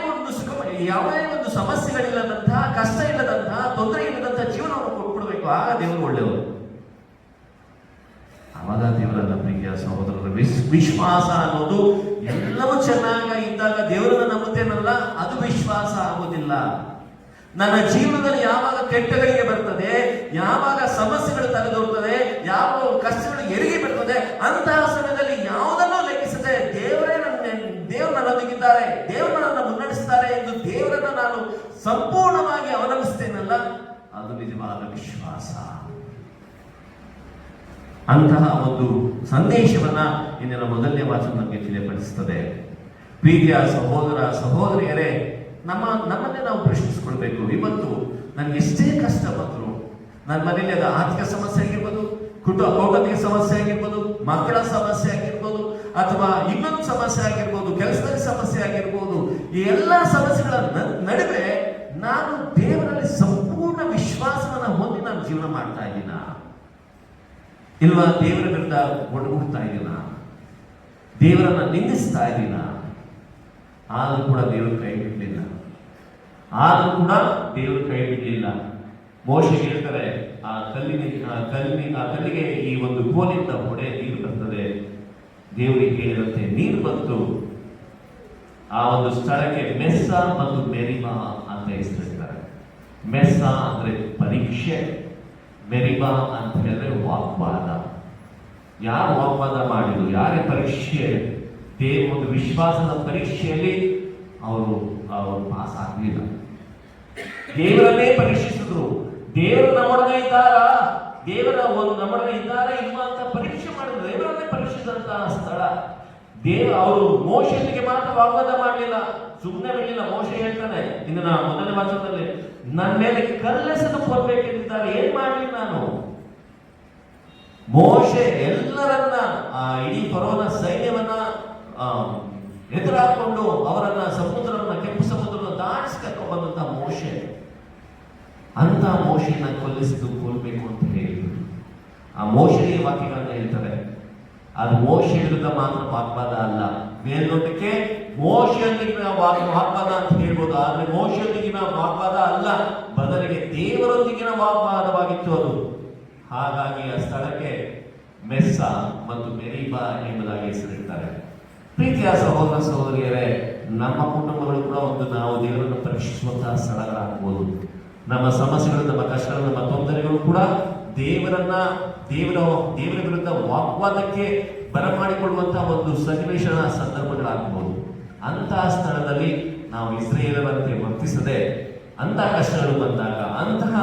ಒಂದು ಸಮಸ್ಯೆಗಳಿಲ್ಲದಂತಹ, ಕಷ್ಟ ಇಲ್ಲದಂತಹ, ತೊಂದರೆ ಇಲ್ಲದಂತಹ ಜೀವನವನ್ನು ಕೊಟ್ಬಿಡ್ಬೇಕು. ಆಗ ದೇವರು ಒಳ್ಳೆಯವರು. ಅವಾಗ ದೇವರನ್ನ ಪ್ರೀತಿಯ ಸಹೋದರರ ವಿಶ್ವಾಸ ಅನ್ನೋದು ಎಲ್ಲವೂ ಚೆನ್ನಾಗಿ ಇದ್ದಾಗ ದೇವರನ್ನ ನಂಬುತ್ತೇನಲ್ಲ, ಅದು ವಿಶ್ವಾಸ ಆಗೋದಿಲ್ಲ. ನನ್ನ ಜೀವನದಲ್ಲಿ ಯಾವಾಗ ಕೆಟ್ಟಗಳಿಗೆ ಬರ್ತದೆ, ಯಾವಾಗ ಸಮಸ್ಯೆಗಳು ತಲೆದೋರ್ತದೆ, ಯಾವ ಕಷ್ಟಗಳು ಎರಿಗೆ ಬರ್ತದೆ, ಅಂತಹ ಸಮಯದಲ್ಲಿ ಯಾವುದನ್ನೂ ಲೆಕ್ಕಿಸದೆ ದೇವರು ನನ್ನೊಂದಿಗಿದ್ದಾರೆ, ದೇವರು ನನ್ನನ್ನು ಮುನ್ನಡೆಸ್ತಾರೆ ಎಂದು ದೇವರನ್ನ ನಾನು ಸಂಪೂರ್ಣವಾಗಿ ಅವಲಂಬಿಸ್ತೇನಲ್ಲ, ಅದು ನಿಜವಾದ ವಿಶ್ವಾಸ. ಅಂತಹ ಒಂದು ಸಂದೇಶವನ್ನ ಇಂದಿನ ಮೊದಲನೇ ವಾಚನ ನಮಗೆ ತಿಳಿಯಪಡಿಸುತ್ತದೆ. ಪ್ರೀತಿಯ ಸಹೋದರ ಸಹೋದರಿಯರೇ, ನಮ್ಮನ್ನೇ ನಾವು ಪ್ರಶ್ನಿಸಿಕೊಳ್ಬೇಕು. ಇವತ್ತು ನನಗೆ ಎಷ್ಟೇ ಕಷ್ಟ ಬಂದ್ರು, ನನ್ನ ಮನೆಯಲ್ಲಿ ಅದು ಆರ್ಥಿಕ ಸಮಸ್ಯೆ ಆಗಿರ್ಬೋದು, ಕೌಟುಂಬಿಕ ಸಮಸ್ಯೆ ಆಗಿರ್ಬೋದು, ಮಕ್ಕಳ ಸಮಸ್ಯೆ ಆಗಿರ್ಬೋದು, ಅಥವಾ ಇನ್ನೊಂದು ಸಮಸ್ಯೆ ಆಗಿರ್ಬೋದು, ಕೆಲಸದಲ್ಲಿ ಸಮಸ್ಯೆ ಆಗಿರ್ಬೋದು, ಈ ಎಲ್ಲ ಸಮಸ್ಯೆಗಳ ನಡುವೆ ನಾನು ದೇವರಲ್ಲಿ ಸಂಪೂರ್ಣ ವಿಶ್ವಾಸವನ್ನು ಹೊಂದಿ ನಾನು ಜೀವನ ಮಾಡ್ತಾ ಇದ್ದೀನ, ಇಲ್ವಾ ದೇವರ ವಿರುದ್ಧ ಒಡಗುಡ್ತಾ ಇದ್ದೀನ, ದೇವರನ್ನ ನಿಂದಿಸ್ತಾ ಇದ್ದೀನ? ಆದ್ರೂ ಕೂಡ ದೇವರು ಕೈ ಬಿಡಲಿಲ್ಲ. ಆದ್ರೂ ಕೂಡ ದೇವರು ಕೈ ಬಿಡಲಿಲ್ಲ. ಮೋಶೆ ಹೇಳ್ತಾರೆ, ಆ ಕಲ್ಲಿಗೆ ಈ ಒಂದು ಕೋಲಿಂದ ಹೊಡೆ ನೀರು ಬರ್ತದೆ. ದೇವರಿಗೆ ಹೇಳಿದಂತೆ ನೀರು ಬಂತು. ಆ ಒಂದು ಸ್ಥಳಕ್ಕೆ ಮೆಸ್ಸ ಮತ್ತು ಮೆರಿಬಾ ಅಂತ ಹೆಸರಿಡ್ತಾರೆ. ಮೆಸ್ಸ ಅಂದ್ರೆ ಪರೀಕ್ಷೆ, ಮೆರಿಬಾ ಅಂತ ಹೇಳಿದ್ರೆ ವಾಗ್ವಾದ. ಯಾರು ವಾಗ್ವಾದ ಮಾಡಿದ್ರು, ಯಾರೇ ಪರೀಕ್ಷೆ, ಒಂದು ವಿಶ್ವಾಸದ ಪರೀಕ್ಷೆಯಲ್ಲಿ ಅವರು ಪಾಸ್ ಆಗಲಿಲ್ಲ. ದೇವರನ್ನೇ ಪರೀಕ್ಷಿಸಿದ್ರು. ದೇವರು ನಮ್ಮೊಡನೆ ಇದ್ದಾರ, ದೇವರ ಒಂದು ನಮ್ಮೊಡನೆ ಇದ್ದಾರ ಇಲ್ವಾ ಅಂತ ಪರೀಕ್ಷೆ ಮಾಡಿದ್ರು. ದೇವರನ್ನೇ ಪರೀಕ್ಷಿಸಿದಂತಹ ಸ್ಥಳ. ಅವರು ಮೋಶೆಯೊಂದಿಗೆ ಮಾತ್ರ ವಾಗ್ವಾದ ಮಾಡಲಿಲ್ಲ, ಸುಮ್ಮನೆ ಬಿಡಲಿಲ್ಲ. ಮೋಶೆ ಹೇಳ್ತಾನೆ ಇನ್ನು ಮೊದಲನೇ ವಾಚನದಲ್ಲಿ, ನನ್ನ ಮೇಲೆ ಕಲ್ಲೆಸೆದು ಕೊಲ್ಬೇಕೆಂದಿದ್ದಾರೆ, ಏನ್ ಮಾಡಲಿ ನಾನು? ಮೋಶೆ ಎಲ್ಲರನ್ನ ಇಡೀ ಫರೋನ ಸೈನ್ಯವನ್ನ ಎದುರಾಕೊಂಡು ಅವರನ್ನ ಸಮುದ್ರವನ್ನ, ಕೆಂಪು ಸಮುದ್ರವನ್ನು ದಾಟಿಸ್ಕೊಂಡು ಬಂದಂತ ಮೋಶೆ, ಅಂತ ಮೋಶೆಯನ್ನ ಕೊಲ್ಬೇಕು ಅಂತ ಹೇಳಿದ್ರು. ಆ ಮೋಶೆಯ ವಾಕ್ಯಗಳನ್ನ ಹೇಳ್ತಾರೆ. ಅದು ಮೋಶೆ ವಿರುದ್ಧ ಮಾತ್ರ ವಾಗ್ವಾದ ಅಲ್ಲ, ಮೇಲ್ನೋಟಕ್ಕೆ ಮೋಶೆಯೊಂದಿಗಿನ ವಾಗ್ವಾದ ಅಂತ ಹೇಳ್ಬೋದು. ಆದ್ರೆ ಮೋಶೆಯೊಂದಿಗಿನ ವಾಗ್ವಾದ ಅಲ್ಲ, ಬದಲಿಗೆ ದೇವರೊಂದಿಗಿನ ವಾಗ್ವಾದವಾಗಿತ್ತು ಅದು. ಹಾಗಾಗಿ ಆ ಸ್ಥಳಕ್ಕೆ ಮೆಸ್ಸ ಮತ್ತು ಮೆರಿಬಾ ಎಂಬುದಾಗಿ ಹೆಸರಿಡ್ತಾರೆ. ಪ್ರೀತಿಯ ಸಹೋದರ ಸಹೋದರಿಯರೇ, ನಮ್ಮ ಕುಟುಂಬಗಳು ಕೂಡ ನಾವು ದೇವರನ್ನು ಪರೀಕ್ಷಿಸುವಂತಹ ಸ್ಥಳಗಳಾಗಬಹುದು. ನಮ್ಮ ಸಮಸ್ಯೆಗಳು, ನಮ್ಮ ಕಷ್ಟಗಳು, ನಮ್ಮ ತೊಂದರೆಗಳು ಕೂಡ ದೇವರ ವಿರುದ್ಧ ವಾಗ್ವಾದಕ್ಕೆ ಬರಮಾಡಿಕೊಳ್ಳುವಂತಹ ಒಂದು ಸನ್ನಿವೇಶನ ಸಂದರ್ಭಗಳಾಗಬಹುದು. ಅಂತಹ ಸ್ಥಳದಲ್ಲಿ ನಾವು ಇಸ್ರಾಯೇಲರಂತೆ ವರ್ತಿಸದೆ, ಅಂತಹ ಕಷ್ಟಗಳು ಬಂದಾಗ, ಅಂತಹ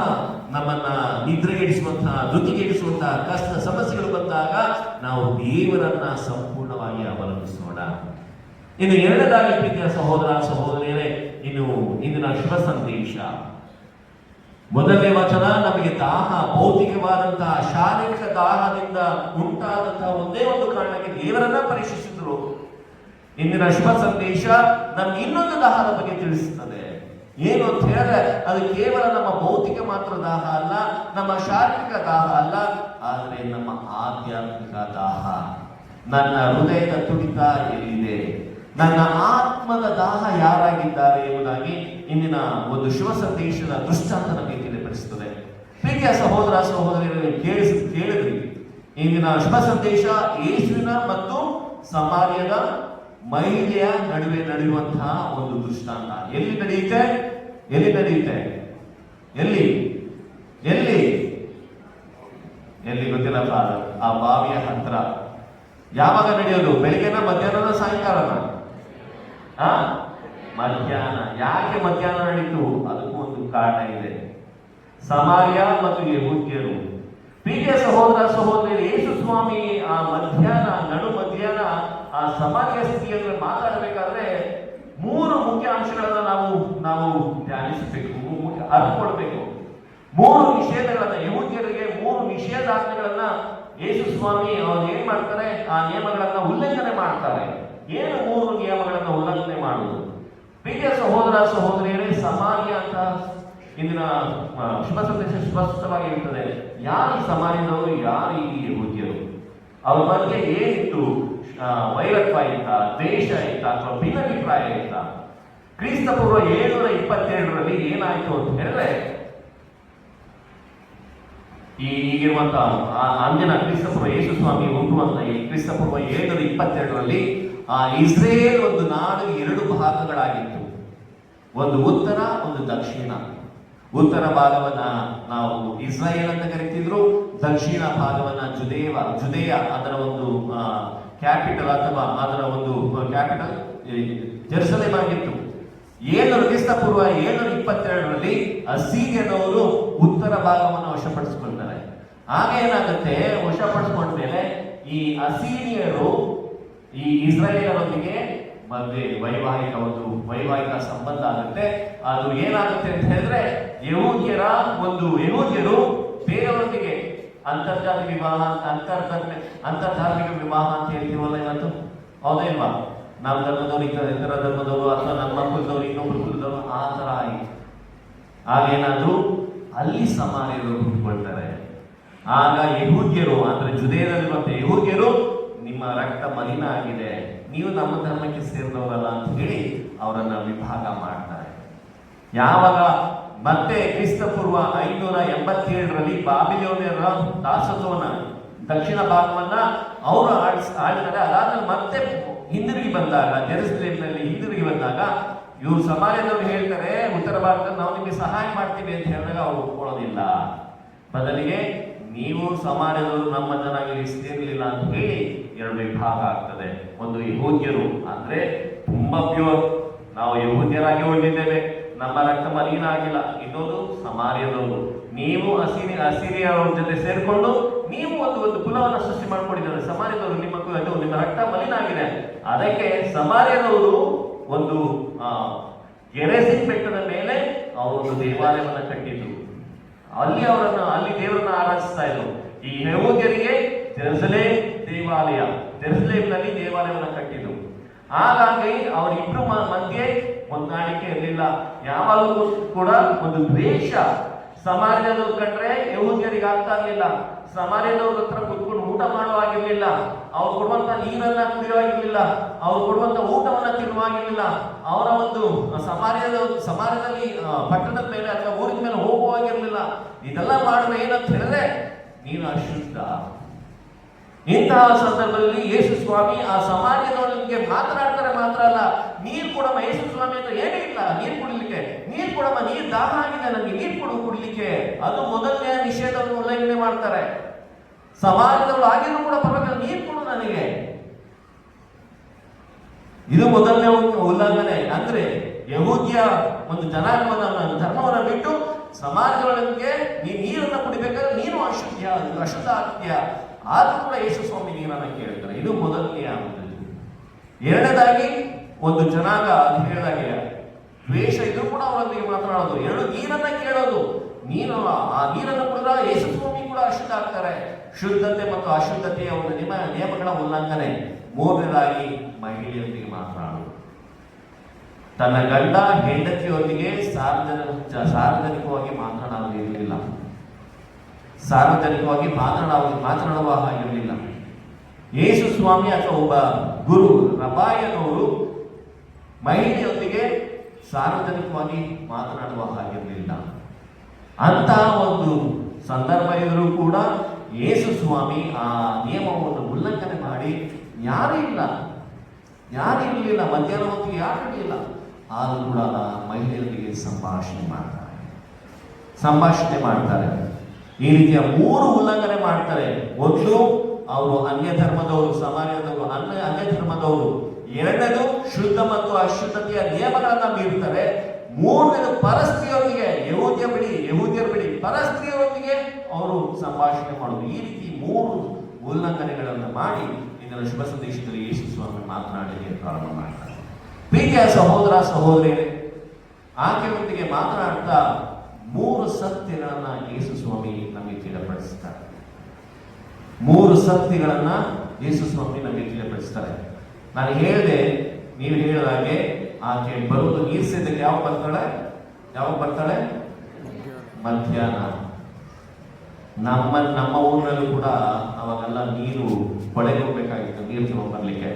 ನಮ್ಮನ್ನ ನಿದ್ರೆಗೆಡಿಸುವಂತಹ, ಧೃತಿಗೆಡಿಸುವಂತಹ ಕಷ್ಟ ಸಮಸ್ಯೆಗಳು ಬಂದಾಗ ನಾವು ದೇವರನ್ನ ಸಂಪೂರ್ಣವಾಗಿ ಅವಲಂಬಿಸೋಣ. ಇನ್ನು ಎರಡನೇದಾಗಿ ಪ್ರೀತಿಯ ಸಹೋದರ ಸಹೋದರಿಯರೇ, ಇನ್ನು ಇಂದಿನ ಶುಭ ಸಂದೇಶ, ಮೊದಲನೇ ವಚನ ನಮಗೆ ದಾಹ, ಭೌತಿಕವಾದಂತಹ ಶಾರೀರಿಕ ದಾಹದಿಂದ ಉಂಟಾದಂತಹ ಒಂದೇ ಒಂದು ಕಾರಣಕ್ಕೆ ದೇವರನ್ನ ಪರೀಕ್ಷಿಸಿದ್ರು. ಇಂದಿನ ಶುಭ ಸಂದೇಶ ನಮ್ಗೆ ಇನ್ನೊಂದು ದಾಹದ ಬಗ್ಗೆ ತಿಳಿಸುತ್ತದೆ. ಏನು ಅಂತ ಹೇಳಿದ್ರೆ, ಅದು ಕೇವಲ ನಮ್ಮ ಭೌತಿಕ ಮಾತ್ರ ದಾಹ ಅಲ್ಲ, ನಮ್ಮ ಶಾರೀರಿಕ ದಾಹ ಅಲ್ಲ, ಆದರೆ ನಮ್ಮ ಆಧ್ಯಾತ್ಮಿಕ ದಾಹ. ನನ್ನ ಹೃದಯದ ತುಡಿತ ಎಲ್ಲಿದೆ, ನನ್ನ ಆತ್ಮದ ದಾಹ ಯಾರಾಗಿದ್ದಾರೆ ಎಂಬುದಾಗಿ ಇಂದಿನ ಒಂದು ಶುಭ ಸಂದೇಶದ ದೃಷ್ಟಾಂತ ನಮಗೆ ತಿಳಿಪಡಿಸುತ್ತದೆ. ಪ್ರೀತಿಯ ಸಹೋದರ ಸಹೋದರಿಯರನ್ನು ಕೇಳಿದ್ರಿ, ಇಂದಿನ ಶುಭ ಸಂದೇಶ ಯೇಸುವಿನ ಮತ್ತು ಸಮಾರ್ಯದ ಮಹಿಳೆಯ ನಡುವೆ ನಡೆಯುವಂತಹ ಒಂದು ದೃಷ್ಟಾಂತ. ಎಲ್ಲಿ ನಡೆಯುತ್ತೆ? ಎಲ್ಲಿ ಗೊತ್ತಿಲ್ಲ, ಆ ಬಾವಿಯ ಹತ್ರ. ಯಾವಾಗ ನಡೆಯೋದು? ಬೆಳಿಗ್ಗೆನ, ಮಧ್ಯಾಹ್ನದ, ಸಾಯಂಕಾಲನ? ಮಧ್ಯಾಹ್ನ. ಯಾಕೆ ಮಧ್ಯಾಹ್ನ ನಡೀತು? ಅದಕ್ಕೂ ಒಂದು ಕಾರಣ ಇದೆ. ಸಮಾರ್ಯ ಮತ್ತು ಯೆಹೂದ್ಯರು. ಪ್ರೀತಿಯ ಸಹೋದರ ಸಹೋದರಿ, ಯೇಸು ಸ್ವಾಮಿ ಆ ಮಧ್ಯಾಹ್ನ, ನಡು ಮಧ್ಯಾಹ್ನ ಆ ಸಮಾರ್ಯ ಸ್ಥಿತಿಯನ್ನು ಮಾತಾಡಬೇಕಾದ್ರೆ ಮೂರು ಮುಖ್ಯ ಅಂಶಗಳನ್ನ ನಾವು ಧ್ಯಾನಿಸಬೇಕು, ಅರ್ಕೊಳ್ಬೇಕು. ಮೂರು ನಿಷೇಧಗಳನ್ನ, ಯೆಹೂದ್ಯರಿಗೆ ಮೂರು ನಿಷೇಧಾಜ್ಞೆಗಳನ್ನ ಯೇಸು ಸ್ವಾಮಿ ಅವ್ರು ಏನ್ ಮಾಡ್ತಾರೆ, ಆ ನಿಯಮಗಳನ್ನ ಉಲ್ಲಂಘನೆ ಮಾಡ್ತಾರೆ. ಏನು ಮೂರು ನಿಯಮಗಳನ್ನ ಉಲ್ಲಂಘನೆ ಮಾಡುವುದು? ಪ್ರೀತಿಯ ಸಹೋದರ ಸಹೋದರಿಯರೇ, ಸಮಾರ್ಯ ಅಂತ ಇಂದಿನ ಶುಭ ಸಂದೇಶ ಸ್ಪಷ್ಟವಾಗಿ ಇರ್ತದೆ. ಯಾರು ಈ ಸಮಾರ್ಯದವರು, ಯಾರು ಈ ಯೆಹೂದ್ಯರು? ಅವ್ರ ಮಧ್ಯೆ ಏನಿತ್ತು? ವೈರತ್ವ ಇತ್ತ, ದ್ವೇಷ ಇತ್ತ, ಅಥವಾ ಭಿನ್ನಾಭಿಪ್ರಾಯ ಇತ್ತ? ಕ್ರಿಸ್ತಪೂರ್ವ 727ರಲ್ಲಿ ಏನಾಯ್ತು ಅಂತ ಹೇಳಿದ್ರೆ, ಈಗಿರುವಂತಹ ಅಂದಿನ ಕ್ರಿಸ್ತಪೂರ್ವ ಯೇಸು ಸ್ವಾಮಿ ಹುಟ್ಟುವಂತ ಈ ಕ್ರಿಸ್ತಪೂರ್ವ 722ರಲ್ಲಿ ಆ ಇಸ್ರೇಲ್ ಒಂದು ನಾಡು ಎರಡು ಭಾಗಗಳಾಗಿತ್ತು. ಒಂದು ಉತ್ತರ, ಒಂದು ದಕ್ಷಿಣ. ಉತ್ತರ ಭಾಗವನ್ನ ನಾವು ಇಸ್ರಾಯೇಲ್ ಅಂತ ಕರಿತಿದ್ರು, ದಕ್ಷಿಣ ಭಾಗವನ್ನ ಜುದೇಯ ಅದರ ಒಂದು ಕ್ಯಾಪಿಟಲ್ ಅಥವಾ ಅದರ ಒಂದು ಕ್ಯಾಪಿಟಲ್ ಜೆರುಸಲೇಮ್ ಆಗಿತ್ತು. ಕ್ರಿಸ್ತಪೂರ್ವ 722ರಲ್ಲಿ ಅಸೀರಿಯನವರು ಉತ್ತರ ಭಾಗವನ್ನು ವಶಪಡಿಸಿಕೊಳ್ತಾರೆ. ಆಗ ಏನಾಗುತ್ತೆ, ವಶಪಡಿಸಿಕೊಂಡ್ಮೇಲೆ ಈ ಅಸೀರಿಯರು ಈ ಇಸ್ರಾಯೇಲರೊಂದಿಗೆ ಮದುವೆ, ವೈವಾಹಿಕ ಸಂಬಂಧ ಆಗುತ್ತೆ. ಅದು ಏನಾಗುತ್ತೆ ಅಂತ ಹೇಳಿದ್ರೆ, ಯೆಹೂದ್ಯರು ಬೇರೆಯವರೊಂದಿಗೆ ಅಂತರ್ಧಾರ್ಮಿಕ ವಿವಾಹ ಅಂತ ಹೇಳ್ತೀವಲ್ಲ ಇವತ್ತು, ಹೌದಾ ಇಲ್ವಾ? ನಮ್ಮ ಧರ್ಮದವರು ಇತರ ಧರ್ಮದವರು, ಅಥವಾ ನಮ್ಮ ಕುಲದವರು ಇನ್ನೊಬ್ರು ಕುಲದವರು, ಆ ತರ ಆಯಿತು. ಆಗೇನಾದ್ರು ಅಲ್ಲಿ ಸಮಾರ್ಯರು ಹುಟ್ಟುಕೊಳ್ತಾರೆ. ಆಗ ಯಹೂದ್ಯರು ಅಂದ್ರೆ ಜುದೇಯದಲ್ಲಿರುವಂತ ಯಹೂದ್ಯರು ನಿಮ್ಮ ರಕ್ತ ಮಲಿನ ಆಗಿದೆ, ನೀವು ನಮ್ಮ ಧರ್ಮಕ್ಕೆ ಸೇರಿದವರಲ್ಲ ಅಂತ ಹೇಳಿ ಅವರನ್ನ ವಿಭಾಗ ಮಾಡ್ತಾರೆ. ಯಾವಾಗ ಮತ್ತೆ ಕ್ರಿಸ್ತ ಪೂರ್ವ 587ರಲ್ಲಿ ಬಾಬಿಲೋನ್ಯರ ದಾಸತ್ವವನ್ನ ದಕ್ಷಿಣ ಭಾಗವನ್ನ ಅವರು ಆಳ್ತಾರೆ. ಅದಾದ್ಮೇಲೆ ಮತ್ತೆ ಹಿಂದಿರುಗಿ ಬಂದಾಗ ಜೆರುಸಲೇಮಿನಲ್ಲಿ ಹಿಂದಿರುಗಿ ಬಂದಾಗ ಇವ್ರು ಸಮಾರ್ಯದವ್ರು ಹೇಳ್ತಾರೆ, ಉತ್ತರ ಭಾರತದಲ್ಲಿ ನಾವು ನಿಮಗೆ ಸಹಾಯ ಮಾಡ್ತೀವಿ ಅಂತ ಹೇಳಿದಾಗ ಅವ್ರು ಒಪ್ಕೊಳ್ಳೋದಿಲ್ಲ. ಬದಲಿಗೆ ನೀವು ಸಮಾರ್ಯದವರು ನಮ್ಮ ಜನಾಂಗಕ್ಕೆ ಸೇರಲಿಲ್ಲ ಅಂತ ಹೇಳಿ ಎರಡು ವಿಭಾಗ ಆಗ್ತದೆ. ಒಂದು ಯಹೂದ್ಯರು ಅಂದ್ರೆ ತುಂಬಾ ಪ್ಯೂರ್, ನಾವು ಯಹೂದ್ಯರಾಗಿ ಉಳಿದಿದ್ದೇವೆ, ನಮ್ಮ ರಕ್ತ ಮಲಿನ ಆಗಿಲ್ಲ. ಇನ್ನೊಂದು ಸಮಾರ್ಯದವರು, ನೀವು ಅಸಿರಿಯರ ಜೊತೆ ಸೇರ್ಕೊಂಡು ನೀವು ಒಂದು ಕುಲವನ್ನು ಸೃಷ್ಟಿ ಮಾಡ್ಕೊಂಡಿದ್ದಾರೆ. ಸಮಾರ್ಯದವರು ನಿಮ್ಮ ರಕ್ತ ಮಲಿನ ಆಗಿದೆ. ಅದಕ್ಕೆ ಸಮಾರ್ಯದವರು ಒಂದು ಗೆರೆಸಿನ್ ಬೆಟ್ಟದ ಮೇಲೆ ಅವರೊಂದು ದೇವಾಲಯವನ್ನ ಕಟ್ಟಿದ್ರು. ಅಲ್ಲಿ ದೇವರನ್ನ ಆರಾಧಿಸ್ತಾ ಇದ್ರು. ಈ ಯಹೂದ್ಯರಿಗೆ ಜೆರುಸಲೇಮ್ ದೇವಾಲಯ, ಜೆರುಸಲೇಮ್ನಲ್ಲಿ ದೇವಾಲಯವನ್ನ ಕಟ್ಟಿದ್ರು. ಹಾಗಾಗಿ ಅವರಿಬ್ರು ಮಧ್ಯೆ ಹೊಂದಾಣಿಕೆ ಇರಲಿಲ್ಲ. ಯಾವಾಗಲೂ ಕೂಡ ಒಂದು ದ್ವೇಷ. ಸಮಾರ್ಯದವ್ರು ಕಂಡ್ರೆ ಯಹೂದ್ಯರಿಗೆ ಆಗ್ತಾ ಇರಲಿಲ್ಲ. ಸಮಾರ್ಯದವ್ರ ಹತ್ರ ಕುತ್ಕೊಂಡು ಊಟ ಮಾಡುವಾಗಿರ್ಲಿಲ್ಲ, ಅವ್ರು ಕೊಡುವಂತ ನೀರನ್ನ ಕುಡಿಯುವಾಗಿರ್ಲಿಲ್ಲ, ಅವ್ರು ಕೊಡುವಂತ ಊಟವನ್ನ ತಿನ್ನುವಾಗಿರ್ಲಿಲ್ಲ. ಅವರ ಒಂದು ಸಮಾರ್ಯದಲ್ಲಿ ಪಟ್ಟಣದ ಮೇಲೆ ಅಥವಾ ಊರಿನ ಮೇಲೆ ಹೋಗುವಾಗಿರ್ಲಿಲ್ಲ. ಇದೆಲ್ಲ ಮಾಡಿದ್ರೆ ಏನಂತ ಹೇಳಿದ್ರೆ ನೀನು ಅಶುದ್ಧ. ಇಂತಹ ಸಂದರ್ಭದಲ್ಲಿ ಯೇಸು ಸ್ವಾಮಿ ಆ ಸಮಾರ್ಯದವರಿಗೆ ಮಾತನಾಡ್ತಾರೆ. ಮಾತ್ರ ಅಲ್ಲ, ನೀರು ಕೊಡಮ್ಮ. ಯೇಸು ಸ್ವಾಮಿ ಅಂತ ಏನೇ ಇಲ್ಲ, ನೀರು ಕುಡಿಲಿಕ್ಕೆ ನೀರು ಕೊಡಮ್ಮ, ನೀರು ದಾಹ ಆಗಿದೆ, ನನಗೆ ನೀರು ಕುಡಿಲಿಕ್ಕೆ. ಅದು ಮೊದಲನೇ ನಿಷೇಧವನ್ನು ಉಲ್ಲಂಘನೆ ಮಾಡ್ತಾರೆ. ಸಮಾಜದವರು ಆಗಿದ್ರು ಕೂಡ ಪರವಾಗಿಲ್ಲ, ನೀರು ಕೊಡು ನನಗೆ. ಇದು ಮೊದಲನೇ ಉಲ್ಲಂಘನೆ. ಅಂದ್ರೆ ಯಹೂದ್ಯ ಒಂದು ಜನಾಂಗವನ್ನ ಧರ್ಮವನ್ನ ಬಿಟ್ಟು ಸಮಾಜದೊಳಗೆ ನೀರನ್ನ ಕುಡಿಬೇಕಾದ್ರೆ ನೀನು ಅಶುದ್ಧ ಆಗ್ತೀಯ. ಆದ್ರೂ ಕೂಡ ಯೇಸು ಸ್ವಾಮಿ ನೀರನ್ನ ಕೇಳ್ತಾರೆ. ಇದು ಮೊದಲನೇ ಆಗುತ್ತದೆ. ಎರಡನೇದಾಗಿ ಒಂದು ಜನಾಂಗ ಅದು ಹೇಳಿದಾಗೆ ದ್ವೇಷ ಇದ್ರೂ ಕೂಡ ಅವರೊಂದಿಗೆ ಮಾತನಾಡೋದು. ಎರಡು ನೀರನ್ನ ಕೇಳೋದು. ಆ ನೀರನ್ನು ಕುಡಿದ ಯೇಸು ಸ್ವಾಮಿ ಕೂಡ ಅಶುದ್ಧ ಆಗ್ತಾರೆ. ಶುದ್ಧತೆ ಮತ್ತು ಅಶುದ್ಧತೆಯ ಒಂದು ನಿಯಮಗಳ ಉಲ್ಲಂಘನೆ. ಮೂರನೇದಾಗಿ ಮಹಿಳೆಯೊಂದಿಗೆ ಮಾತನಾಡುವುದು. ತನ್ನ ಗಂಡ ಹೆಂಡತಿಯೊಂದಿಗೆ ಸಾರ್ವಜನಿಕವಾಗಿ ಮಾತನಾಡುವುದಿರಲಿಲ್ಲ. ಸಾರ್ವಜನಿಕವಾಗಿ ಮಾತನಾಡುವ ಹಾಗಿರಲಿಲ್ಲ. ಯೇಸು ಸ್ವಾಮಿ ಅಥವಾ ಒಬ್ಬ ಗುರು ರಬಾಯನವರು ಮಹಿಳೆಯೊಂದಿಗೆ ಸಾರ್ವಜನಿಕವಾಗಿ ಮಾತನಾಡುವ ಹಾಗಿರಲಿಲ್ಲ. ಅಂತಹ ಒಂದು ಸಂದರ್ಭ ಇದ್ರೂ ಕೂಡ ಯೇಸು ಸ್ವಾಮಿ ಆ ನಿಯಮವನ್ನು ಉಲ್ಲಂಘನೆ ಮಾಡಿ ಯಾರೂ ಇರಲಿಲ್ಲ, ಮಧ್ಯಾಹ್ನ ಹೊತ್ತಿಗೆ ಯಾರು ಇರಲಿಲ್ಲ. ಆದರೂ ಕೂಡ ಮಹಿಳೆಯರಿಗೆ ಸಂಭಾಷಣೆ ಮಾಡ್ತಾರೆ. ಈ ರೀತಿಯ ಮೂರು ಉಲ್ಲಂಘನೆ ಮಾಡ್ತಾರೆ. ಒಂದು, ಅವರು ಅನ್ಯ ಧರ್ಮದವರು, ಸಮಾಜದವರು, ಅನ್ಯ ಧರ್ಮದವರು. ಎರಡನೇದು, ಶುದ್ಧ ಮತ್ತು ಅಶುದ್ಧತೆಯ ನಿಯಮಗಳನ್ನ ಮೀರ್ತಾರೆ. ಮೂರನೇದು, ಪರಸ್ತ್ರೀಯರೊಂದಿಗೆ, ಯಹೂದ್ಯರು ಬಿಡಿ ಪರಸ್ತ್ರೀಯರೊಂದಿಗೆ ಅವರು ಸಂಭಾಷಣೆ ಮಾಡುವುದು. ಈ ರೀತಿ ಮೂರು ಉಲ್ಲಂಘನೆಗಳನ್ನು ಮಾಡಿ ಇದರ ಶುಭ ಸಂದೇಶದಲ್ಲಿ ಯೇಸು ಸ್ವಾಮಿ ಮಾತನಾಡಲಿಕ್ಕೆ ಪ್ರಾರಂಭ ಮಾಡ್ತಾರೆ. ಪ್ರೀತಿಯ ಸಹೋದರ ಸಹೋದರಿಯರೇ, ಆಕೆಯೊಂದಿಗೆ ಮಾತನಾಡ್ತಾ ಮೂರು ಸತ್ಯಗಳನ್ನ ಯೇಸು ಸ್ವಾಮಿ ನಮಗೆ ತಿಳಿಪಡಿಸ್ತಾರೆ. ಮೂರು ಸತ್ಯಗಳನ್ನ ಯೇಸು ಸ್ವಾಮಿ ನಮಗೆ ತಿಳಿಪಡಿಸ್ತಾರೆ. ನಾನು ಹೇಳಿದೆ, ನೀವು ಹೇಳಿದ ಹಾಗೆ ಆಕೆ ಬರುವುದು ನೀರು ಸೇದಕ್ಕೆ ಯಾವಾಗ ಬರ್ತಾಳೆ? ಮಧ್ಯಾಹ್ನ. ನಮ್ಮ ಊರಿನಲ್ಲೂ ಕೂಡ ಅವಾಗೆಲ್ಲ ನೀರು ಹೊಳೆಗೆ ಹೋಗ್ಬೇಕಾಗಿತ್ತು. ನೀರು ತಗೊಂಡ್ ಬರ್ಲಿಕ್ಕೆ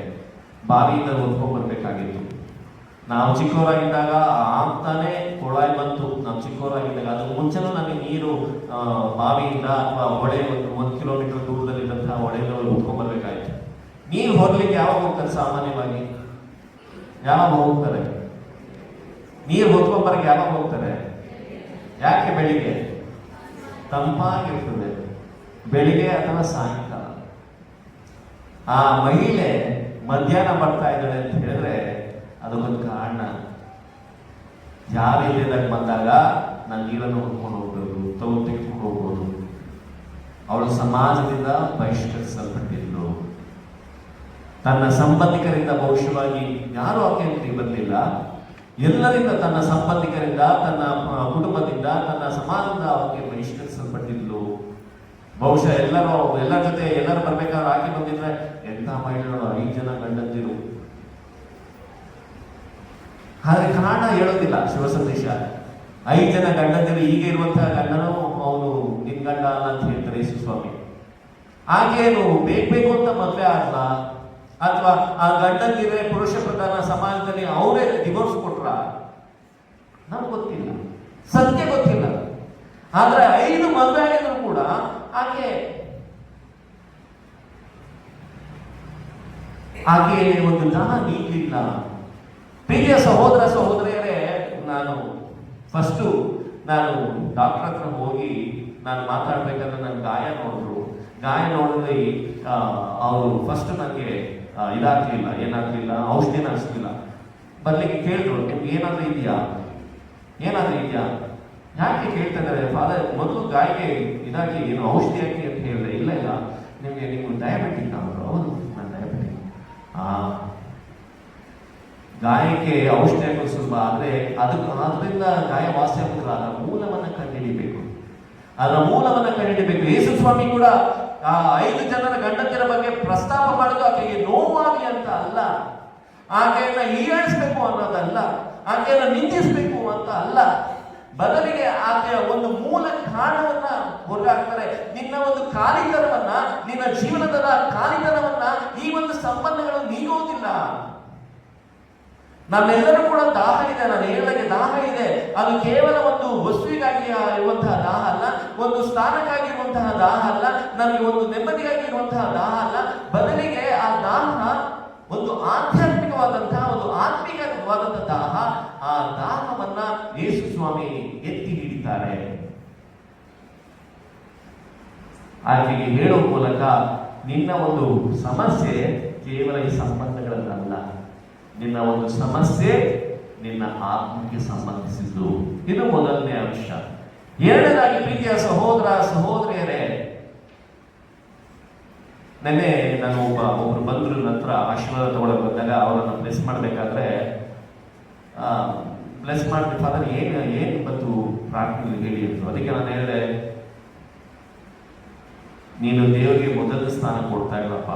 ಬಾವಿಯಿಂದ ಹೊತ್ಕೊಂಡ್ ಬರ್ಬೇಕಾಗಿತ್ತು. ನಾವು ಚಿಕ್ಕವರಾಗಿದ್ದಾಗ ಆಗ್ತಾನೆ ಕೊಳಾಯಿ ಬಂತು. ನಾವು ಚಿಕ್ಕವರಾಗಿದ್ದಾಗ ಅದ್ರ ಮುಂಚೆನೂ ನಮಗೆ ನೀರು ಬಾವಿಯಿಂದ ಅಥವಾ ಹೊಳೆ 1 ಕಿಲೋಮೀಟರ್ ದೂರದಲ್ಲಿದ್ದಂತಹ ಹೊಳೆಯಿಂದ ಹೊತ್ಕೊಂಡ್ ಬರ್ಬೇಕಾಗಿತ್ತು. ನೀರು ಹೊರಲಿಕ್ಕೆ ಯಾವಾಗ ಹೋಗ್ತಾರೆ? ಸಾಮಾನ್ಯವಾಗಿ ಯಾವಾಗ ಹೋಗ್ತಾರೆ? ನೀರು ಹೊತ್ಕೊಂಡ್ ಬರಕ್ಕೆ ಯಾವಾಗ ಹೋಗ್ತಾರೆ? ಯಾಕೆ? ಬೆಳಿಗ್ಗೆ ತಂಪಾಗಿರ್ತದೆ, ಬೆಳಿಗ್ಗೆ ಅಥವಾ ಸಾಯಂಕಾಲ. ಆ ಮಹಿಳೆ ಮಧ್ಯಾಹ್ನ ಬರ್ತಾ ಇದ್ದಾಳೆ ಅಂತ ಹೇಳಿದ್ರೆ ಅದಕ್ಕೊಂದು ಕಾರಣ. ಯಾರು ಇಲ್ಲದಾಗ ಬಂದಾಗ ನಾನು ನೀರನ್ನು ಹೊತ್ಕೊಂಡು ಹೋಗ್ಬೋದು, ತೆಗೆದುಕೊಂಡು ಹೋಗ್ಬೋದು. ಅವಳು ಸಮಾಜದಿಂದ ಬಹಿಷ್ಕರಿಸಲ್ಪಟ್ಟಿದ್ಲು. ತನ್ನ ಸಂಬಂಧಿಕರಿಂದ ಬಹುಶಃವಾಗಿ ಯಾರು ಆಕೆಯಲ್ಲಿ ಬರಲಿಲ್ಲ. ಎಲ್ಲರಿಂದ, ತನ್ನ ಸಂಬಂಧಿಕರಿಂದ, ತನ್ನ ಕುಟುಂಬದಿಂದ, ತನ್ನ ಸಮಾಜದಿಂದ ಆಕೆ ಬಹಿಷ್ಕರಿಸಲ್ಪಟ್ಟಿದ್ಲು. ಬಹುಶಃ ಎಲ್ಲರ ಜೊತೆ ಎಲ್ಲರೂ ಬರ್ಬೇಕಾದ್ರೆ ಆಕೆ ಬಂದಿದ್ರೆ ಎಂಥ ಮಹಿಳೆಗಳು, 5 ಜನ ಗಂಡಂದಿರು. ಆದ್ರೆ ಕಾರಣ ಹೇಳೋದಿಲ್ಲ ಶಿವ ಸಂದೇಶ. 5 ಜನ ಗಂಡಂದಿರು, ಈಗ ಇರುವಂತಹ ಗಂಡನೂ ಅವನು ನಿನ್ ಗಂಡ ಅಲ್ಲ ಅಂತ ಹೇಳ್ತಾರೆ ಯೇಸು ಸ್ವಾಮಿ. ಹಾಗೇನು ಬೇಕು ಅಂತ ಮದ್ವೆ ಆದ್ಲ, ಅಥವಾ ಆ ಗಂಡಂದಿರೆ ಪುರುಷ ಪ್ರಧಾನ ಸಮಾಜದಲ್ಲಿ ಅವರೇ ಡಿವೋರ್ಸ್ ಕೊಟ್ರ? ನಮ್ಗೆ ಗೊತ್ತಿಲ್ಲ, ಸತ್ಯ ಗೊತ್ತಿಲ್ಲ. ಆದ್ರೆ 5 ಮದುವೆ ಆಗಿದ್ರು ಕೂಡ ಆಕೆ ಒಂದು ದಾಹ ನೀಗಲಿಲ್ಲ. ಪ್ರಿಯ ಸಹೋದರ ಸಹೋದರಿಯರೇ, ನಾನು ಡಾಕ್ಟರ್ ಹತ್ರ ಹೋಗಿ ನಾನು ಮಾತಾಡ್ಬೇಕಾದ್ರೆ ನನ್ನ ಗಾಯ ನೋಡಿದ್ರೆ ಅವರು ಫಸ್ಟ್ ನನಗೆ ಇದಾಗ್ಲಿಲ್ಲ, ಏನಾಗ್ಲಿಲ್ಲ, ಔಷಧಿನ ಹಚ್ಲಿಲ್ಲ. ಬರ್ಲಿಕ್ಕೆ ಕೇಳಿದ್ರು, ನಿಮ್ಗೆ ಏನಾದ್ರೂ ಇದೆಯಾ ಯಾಕೆ ಕೇಳ್ತಾ ಇದ್ದಾರೆ ಫಾದರ್? ಮೊದಲು ಗಾಯಕ್ಕೆ ಇದಾಗಿ ಏನು ಔಷಧಿ ಹಾಕಿ ಅಂತ ಹೇಳಿದೆ. ಇಲ್ಲ ನಿಮ್ಗೆ ಡಯಾಬಿಟಿಕ್ ಅವರು? ಹೌದು, ನಾನು ಡಯಾಬಿಟಿಕ್. ಗಾಯಕ್ಕೆ ಔಷಧಿ ಹಾಕೋದು ಸುಲಭ, ಆದ್ರೆ ಅದರಿಂದ ಗಾಯ ವಾಸಿ ಆಗುದಿಲ್ಲ. ಅದರ ಮೂಲವನ್ನ ಕಂಡುಹಿಡಿಬೇಕು. ಯೇಸು ಸ್ವಾಮಿ ಕೂಡ ಆ 5 ಜನರ ಗಂಡಂದಿರ ಬಗ್ಗೆ ಪ್ರಸ್ತಾಪ ಮಾಡೋದು ಆಕೆಗೆ ನೋವಾಗಿ ಅಂತ ಅಲ್ಲ, ಆಕೆಯನ್ನ ಹೀಯಾಳಿಸ್ಬೇಕು ಅನ್ನೋದಲ್ಲ, ಆಕೆಯನ್ನ ನಿಂದಿಸಬೇಕು ಅಂತ ಅಲ್ಲ. ಬದಲಿಗೆ ಆಕೆಯ ಒಂದು ಮೂಲ ಕಾರಣವನ್ನ ಹೊರಗಾಕ್ತಾರೆ. ನಿನ್ನ ಒಂದು ಖಾಲಿತನವನ್ನ, ನಿನ್ನ ಜೀವನದ ಖಾಲಿತನವನ್ನ ಈ ಒಂದು ಸಂಬಂಧಗಳು ನೀಗುವುದಿಲ್ಲ. ನಮ್ಮೆಲ್ಲರೂ ಕೂಡ ದಾಹ ಇದೆ, ನಾನು ಹೇಳಿದಾಗೆ ದಾಹ ಇದೆ. ಅದು ಕೇವಲ ಒಂದು ವಸ್ತುವಿಗಾಗಿ ಇರುವಂತಹ ದಾಹ ಅಲ್ಲ, ಒಂದು ಸ್ಥಾನಕ್ಕಾಗಿರುವಂತಹ ದಾಹ ಅಲ್ಲ, ನನಗೆ ಒಂದು ನೆಮ್ಮದಿಯಾಗಿರುವಂತಹ ದಾಹ ಅಲ್ಲ. ಬದಲಿಗೆ ಆ ದಾಹ ಒಂದು ಆಧ್ಯಾತ್ಮಿಕವಾದಂತಹ, ಒಂದು ಆತ್ಮಿಕವಾದಂತಹ ದಾಹ. ಆ ದಾಹವನ್ನ ಯೇಸು ಸ್ವಾಮಿ ಎತ್ತಿ ಹಿಡಿತಾರೆ. ಆಕೆಗೆ ಹೇಳುವ ಮೂಲಕ ನಿನ್ನ ಒಂದು ಸಮಸ್ಯೆ ಕೇವಲ ಈ ಸಂಬಂಧಗಳನ್ನಲ್ಲ, ನಿನ್ನ ಒಂದು ಸಮಸ್ಯೆ ನಿನ್ನ ಆತ್ಮಕ್ಕೆ ಸಂಬಂಧಿಸಿದ್ದು. ಇದು ಮೊದಲನೇ ಅಂಶ. ಎರಡನೇದಾಗಿ ಪ್ರೀತಿಯ ಸಹೋದರ ಸಹೋದರಿಯರೇ, ನೆನ್ನೆ ನಾನು ಒಬ್ರು ಬಂದ್ರು ನಂತರ ಆಶೀರ್ವಾದ ತಗೊಳಕ್ ಬಂದಾಗ ಅವರನ್ನು ಬ್ಲೆಸ್ ಮಾಡ್ಬೇಕಾದ್ರೆ ಬ್ಲೆಸ್ ಮಾಡ್ಬೇಕು ಫಾದರ್ ಏನು ಬಂತು ಪ್ರಾರ್ಥನೆ ಹೇಳಿ ಅಂದ್ರು. ಅದಕ್ಕೆ ನಾನು ಹೇಳಿದೆ, ನೀನು ದೇವರಿಗೆ ಮೊದಲ ಸ್ಥಾನ ಕೊಡ್ತಾ ಇಲ್ಲಪ್ಪ.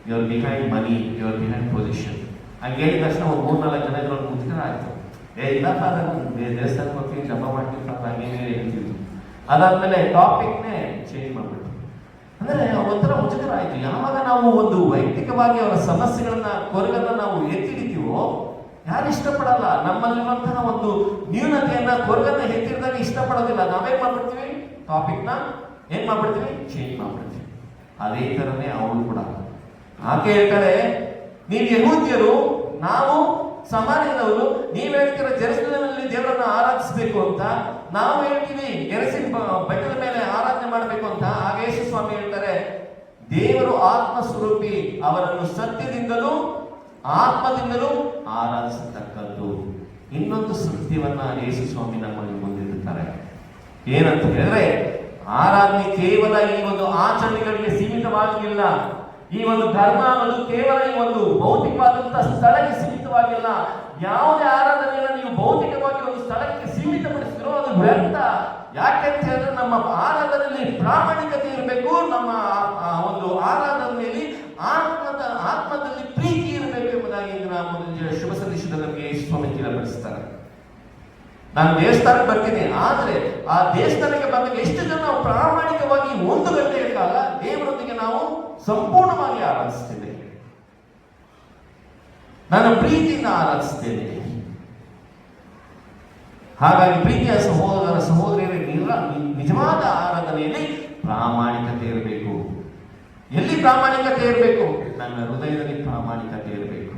You are behind money, you are behind position. ಹಂಗೆ ಹೇಳಿದ ತಕ್ಷಣ ಒಂದು 3-4 ಜನಗಳು ಮುಚ್ಚಿದ್ರೆ ಆಯ್ತು. ಇಲ್ಲ ಫಾದರ್, ದೇವಸ್ಥಾನಕ್ಕೆ ಹೋಗ್ತೀನಿ, ಜಪ ಮಾಡ್ತೀನಿ ಫಾದರ್, ಹಂಗೇನೇ ಹೇಳ್ತಿದ್ರು. ಅದಾದ್ಮೇಲೆ ಟಾಪಿಕ್ನೇ ಚೇಂಜ್ ಮಾಡ್ಬಿಟ್ಟು, ಅಂದ್ರೆ ಒಂಥರ ಮುಜುಗರ ಆಯ್ತು. ಯಾವಾಗ ನಾವು ಒಂದು ವೈಯಕ್ತಿಕವಾಗಿ ಅವರ ಸಮಸ್ಯೆಗಳನ್ನ, ಕೊರಗನ್ನ ನಾವು ಎತ್ತಿಡಿತೀವೋ, ಯಾರು ಇಷ್ಟಪಡಲ್ಲ. ನಮ್ಮಲ್ಲಿರುವಂತಹ ಒಂದು ನ್ಯೂನತೆಯನ್ನ, ಕೊರಗನ್ನ ಎತ್ತಿರಿದಾಗ ಇಷ್ಟಪಡೋದಿಲ್ಲ. ನಾವೇನ್ ಮಾಡ್ಬಿಡ್ತೀವಿ, ಟಾಪಿಕ್ನ ಏನ್ ಮಾಡ್ಬಿಡ್ತೀವಿ, ಚೇಂಜ್ ಮಾಡ್ಬಿಡ್ತೀವಿ. ಅದೇ ತರನೇ ಅವಳು ಕೂಡ. ಆಕೆ ಹೇಳ್ತಾರೆ, ನೀವು ಯಹೂದ್ಯರು, ನಾವು ಸಮಾರ್ಯದವರು, ನೀವು ಹೇಳ್ತೀರ ಜೆರುಸಲೇಮಿನಲ್ಲಿ ದೇವರನ್ನ ಆರಾಧಿಸಬೇಕು ಅಂತ, ನಾವು ಹೇಳ್ತೀವಿ ಗೆರಸಿನ ಬೆಟ್ಟದ ಮೇಲೆ ಆರಾಧನೆ ಮಾಡಬೇಕು ಅಂತ. ಆಗ ಯೇಸು ಸ್ವಾಮಿ ಹೇಳ್ತಾರೆ, ದೇವರು ಆತ್ಮ ಸ್ವರೂಪಿ, ಅವರನ್ನು ಸತ್ಯದಿಂದಲೂ ಆತ್ಮದಿಂದಲೂ ಆರಾಧಿಸತಕ್ಕದ್ದು. ಇನ್ನೊಂದು ಸತ್ಯವನ್ನ ಯೇಸು ಸ್ವಾಮಿ ನಮ್ಮಲ್ಲಿ ಮುಂದಿರುತ್ತಾರೆ. ಏನಂತ ಹೇಳಿದ್ರೆ, ಆರಾಧನೆ ಕೇವಲ ಈ ಒಂದು ಆಚರಣೆಗಳಿಗೆ ಸೀಮಿತವಾಗಿಲ್ಲ. ಈ ಒಂದು ಧರ್ಮ ಅನ್ನೋದು ಕೇವಲ ಈ ಒಂದು ಭೌತಿಕವಾದಂತಹ ಸ್ಥಳಕ್ಕೆ ಸೀಮಿತವಾಗಿಲ್ಲ. ಯಾವುದೇ ಆರಾಧನೆಯನ್ನು ನೀವು ಭೌತಿಕವಾಗಿ ಒಂದು ಸ್ಥಳಕ್ಕೆ ಸೀಮಿತಪಡಿಸಿದ್ರು ಅದು ವ್ಯರ್ಥ. ಯಾಕೆಂತ ಹೇಳಿದ್ರೆ, ನಮ್ಮ ಆರಾಧನೆಯಲ್ಲಿ ಪ್ರಾಮಾಣಿಕತೆ ಇರಬೇಕು. ನಮ್ಮ ಒಂದು ಆರಾಧನೆಯಲ್ಲಿ ಆತ್ಮದಲ್ಲಿ ಪ್ರೀತಿ ಇರಬೇಕು ಎಂಬುದಾಗಿ ಶುಭ ಸಂದೇಶದಲ್ಲಿ ನಮಗೆ ಸ್ವಾಮಿ ತಿಳಿಪಡಿಸ್ತಾರೆ. ನಾನು ದೇವಸ್ಥಾನಕ್ಕೆ ಬರ್ತೀನಿ, ಆದ್ರೆ ಆ ದೇವಸ್ಥಾನಕ್ಕೆ ಬಂದಾಗ ಎಷ್ಟು ಜನ ನಾವು ಪ್ರಾಮಾಣಿಕವಾಗಿ 1 ಗಂಟೆಯ ಕಾಲ ದೇವರೊಂದಿಗೆ ನಾವು ಸಂಪೂರ್ಣವಾಗಿ ಆರಾಧಿಸ್ತೇವೆ, ನಾನು ಪ್ರೀತಿಯಿಂದ ಆರಾಧಿಸ್ತೇನೆ. ಹಾಗಾಗಿ ಪ್ರೀತಿಯ ಸಹೋದರ ಸಹೋದರಿಯರೇ, ನಿಜವಾದ ಆರಾಧನೆಯಲ್ಲಿ ಪ್ರಾಮಾಣಿಕತೆ ಇರಬೇಕು. ಎಲ್ಲಿ ಪ್ರಾಮಾಣಿಕತೆ ಇರಬೇಕು? ನನ್ನ ಹೃದಯದಲ್ಲಿ ಪ್ರಾಮಾಣಿಕತೆ ಇರಬೇಕು,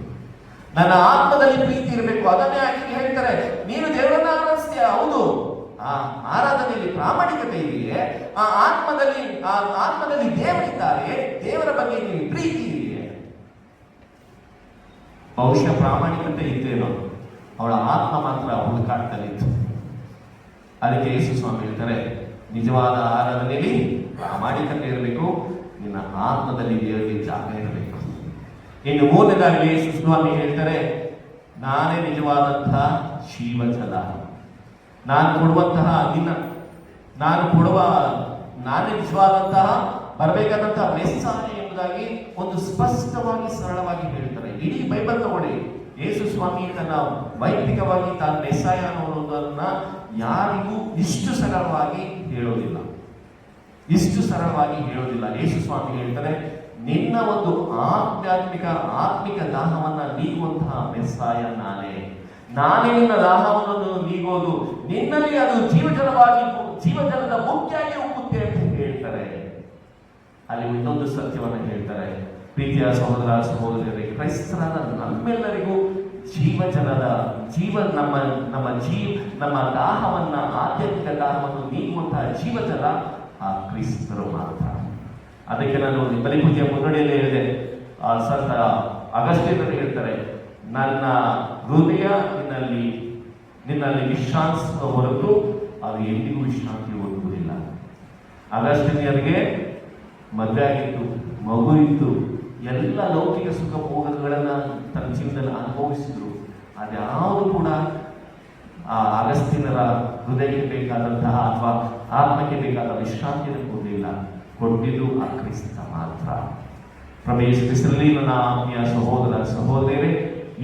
ನನ್ನ ಆತ್ಮದಲ್ಲಿ ಪ್ರೀತಿ ಇರಬೇಕು. ಅದನ್ನೇ ಆಕೆ ಹೇಳ್ತಾರೆ, ನೀನು ದೇವರನ್ನ ಆರಾಧಿಸ್ತೀಯ, ಹೌದು. ಆ ಆರಾಧನೆಯಲ್ಲಿ ಪ್ರಾಮಾಣಿಕತೆ ಇದೆಯೇ? ಆ ಆತ್ಮದಲ್ಲಿ ದೇವರಿದ್ದಾರೆ, ದೇವರ ಬಗ್ಗೆ ನಿಮಗೆ ಪ್ರೀತಿ ಇದೆಯೇ? ಬಹುಶಃ ಪ್ರಾಮಾಣಿಕತೆ ಇದ್ದೇನೋ, ಅವಳ ಆತ್ಮ ಮಾತ್ರ ಹುಡುಕಾಟದಲ್ಲಿತ್ತು. ಅದಕ್ಕೆ ಯೇಸು ಸ್ವಾಮಿ ಹೇಳ್ತಾರೆ, ನಿಜವಾದ ಆರಾಧನೆಯಲ್ಲಿ ಪ್ರಾಮಾಣಿಕತೆ ಇರಬೇಕು, ನಿನ್ನ ಆತ್ಮದಲ್ಲಿ ದೇವರಿಗೆ ಜಾಗ ಇರಬೇಕು. ಇನ್ನು 3ನೇದಾಗಿ ಯೇಸು ಸ್ವಾಮಿ ಹೇಳ್ತಾರೆ, ನಾನೇ ನಿಜವಾದಂತಹ ಜೀವಜಲ. ನಾನೇ ನಿಜವಾದಂತಹ ಬರಬೇಕಾದಂತಹ ಮೆಸ್ಸಾಯ ಎಂಬುದಾಗಿ ಒಂದು ಸ್ಪಷ್ಟವಾಗಿ ಸರಳವಾಗಿ ಹೇಳ್ತಾರೆ. ಇಡೀ ಬೈಬಲ್ ತಗೊಳ್ಳಿ, ಯೇಸು ಸ್ವಾಮಿ ತನ್ನ ವೈಯಕ್ತಿಕವಾಗಿ ತಾನು ಮೆಸ್ಸಾಯ ಅನ್ನೋದನ್ನ ಯಾರಿಗೂ ಇಷ್ಟು ಸರಳವಾಗಿ ಹೇಳೋದಿಲ್ಲ. ಇಷ್ಟು ಸರಳವಾಗಿ ಹೇಳೋದಿಲ್ಲ. ಯೇಸು ಸ್ವಾಮಿ ಹೇಳ್ತಾರೆ, ನಿನ್ನ ಒಂದು ಆತ್ಮಿಕ ದಾಹವನ್ನ ನೀಗುವಂತಹ ಮೆಸ್ಸಾಯ ನಾನೇ ನಿನ್ನ ದಾಹವನ್ನು ನೀಗೋದು, ನಿನ್ನಲ್ಲಿ ಅದು ಜೀವಜಲದ ಮುಖ್ಯಾಗಿ ಉಕ್ಕುತ್ತೆ ಅಂತ ಹೇಳ್ತಾರೆ. ಅಲ್ಲಿ ಇನ್ನೊಂದು ಸತ್ಯವನ್ನು ಹೇಳ್ತಾರೆ, ಪ್ರೀತಿಯ ಸಹೋದರ ಸಹೋದರಿಯರೇ, ಕ್ರೈಸ್ತರಾದ ನಮ್ಮೆಲ್ಲರಿಗೂ ನಮ್ಮ ದಾಹವನ್ನ, ಆಧ್ಯಾತ್ಮಿಕ ದಾಹವನ್ನು ನೀಗುವಂತಹ ಜೀವಜಲ ಆ ಕ್ರಿಸ್ತರು ಮಾತ್ರ. ಅದಕ್ಕೆ ನಾನು ಬಲಿಪೂಜೆಯ ಮುನ್ನಡೆಯಲ್ಲಿ ಹೇಳಿದೆ, ಸಂತ ಅಗಸ್ತ್ಯರು ಹೇಳ್ತಾರೆ, ನನ್ನ ಹೃದಯ ನಿನ್ನಲ್ಲಿ ವಿಶ್ರಾಂತಿಸುವ ಹೊರತು ಅದು ಎಂದಿಗೂ ವಿಶ್ರಾಂತಿ ಹೊಂದುವುದಿಲ್ಲ. ಅಗಸ್ತ್ಯನಿಯರಿಗೆ ಮದುವೆ ಆಗಿತ್ತು, ಮಗು ಇತ್ತು, ಎಲ್ಲ ಲೌಕಿಕ ಸುಖ ಭೋಗಗಳನ್ನ ತನ್ನ ಜೀವನದಲ್ಲಿ ಅನುಭವಿಸಿದ್ರು. ಅದ್ಯಾವುದು ಕೂಡ ಆ ಅಗಸ್ತ್ಯನರ ಹೃದಯಕ್ಕೆ ಬೇಕಾದಂತಹ ಅಥವಾ ಆತ್ಮಕ್ಕೆ ಬೇಕಾದ ವಿಶ್ರಾಂತಿಯನ್ನು ಕೊಡಲಿಲ್ಲ. ಕೊಟ್ಟಿದ್ದು ಆ ಕ್ರಿಸ್ತ ಮಾತ್ರ. ಪ್ರಭು ಯೇಸು ಕ್ರಿಸ್ತನಲ್ಲಿ ನನ್ನ ಆತ್ಮೀಯ ಸಹೋದರ ಸಹೋದರಿಯರೇ,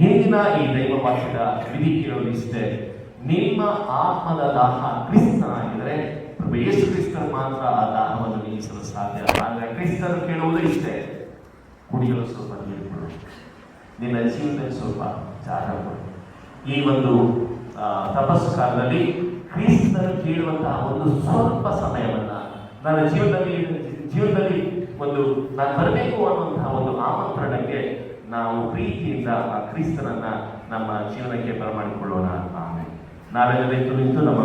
ಇಂದಿನ ಈ ದೈವ ವಾಕ್ಯದ ವಿಧಿ ಕೇಳೋದಿಷ್ಟೇ, ನಿಮ್ಮ ಆತ್ಮದ ದಾಹ ಕ್ರಿಸ್ತನಾಗಿದ್ದರೆ ಪ್ರಭು ಯೇಸು ಕ್ರಿಸ್ತರು ಮಾತ್ರ ಆ ದಾಹವನ್ನು ನೀಗಿಸಲು ಸಾಧ್ಯ. ಆದರೆ ಕ್ರಿಸ್ತರು ಕೇಳುವುದು ಇಷ್ಟೇ, ಕುಡಿಯಲು ಸ್ವಲ್ಪ ನೀರು ಕೊಡು, ನಿನ್ನ ಜೀವನದಲ್ಲಿ ಸ್ವಲ್ಪ ಜಾಗ ಕೊಡು. ಈ ಒಂದು ತಪಸ್ಸು ಕಾಲದಲ್ಲಿ ಕ್ರಿಸ್ತರು ಕೇಳುವಂತಹ ಒಂದು ಸ್ವಲ್ಪ ಸಮಯವನ್ನ ನನ್ನ ಜೀವನದಲ್ಲಿ ಒಂದು ನಾನು ಬರಬೇಕು ಅನ್ನುವಂತಹ ಒಂದು ಆಮಂತ್ರಣಕ್ಕೆ ನಾವು ಪ್ರೀತಿಯಿಂದ ಆ ಕ್ರಿಸ್ತನನ್ನ ನಮ್ಮ ಜೀವನಕ್ಕೆ ಬರಮಾಡಿಕೊಳ್ಳೋಣ. ಆಮೇಲೆ ನಾವೆಲ್ಲ ನಿಂತು ನಮ್ಮ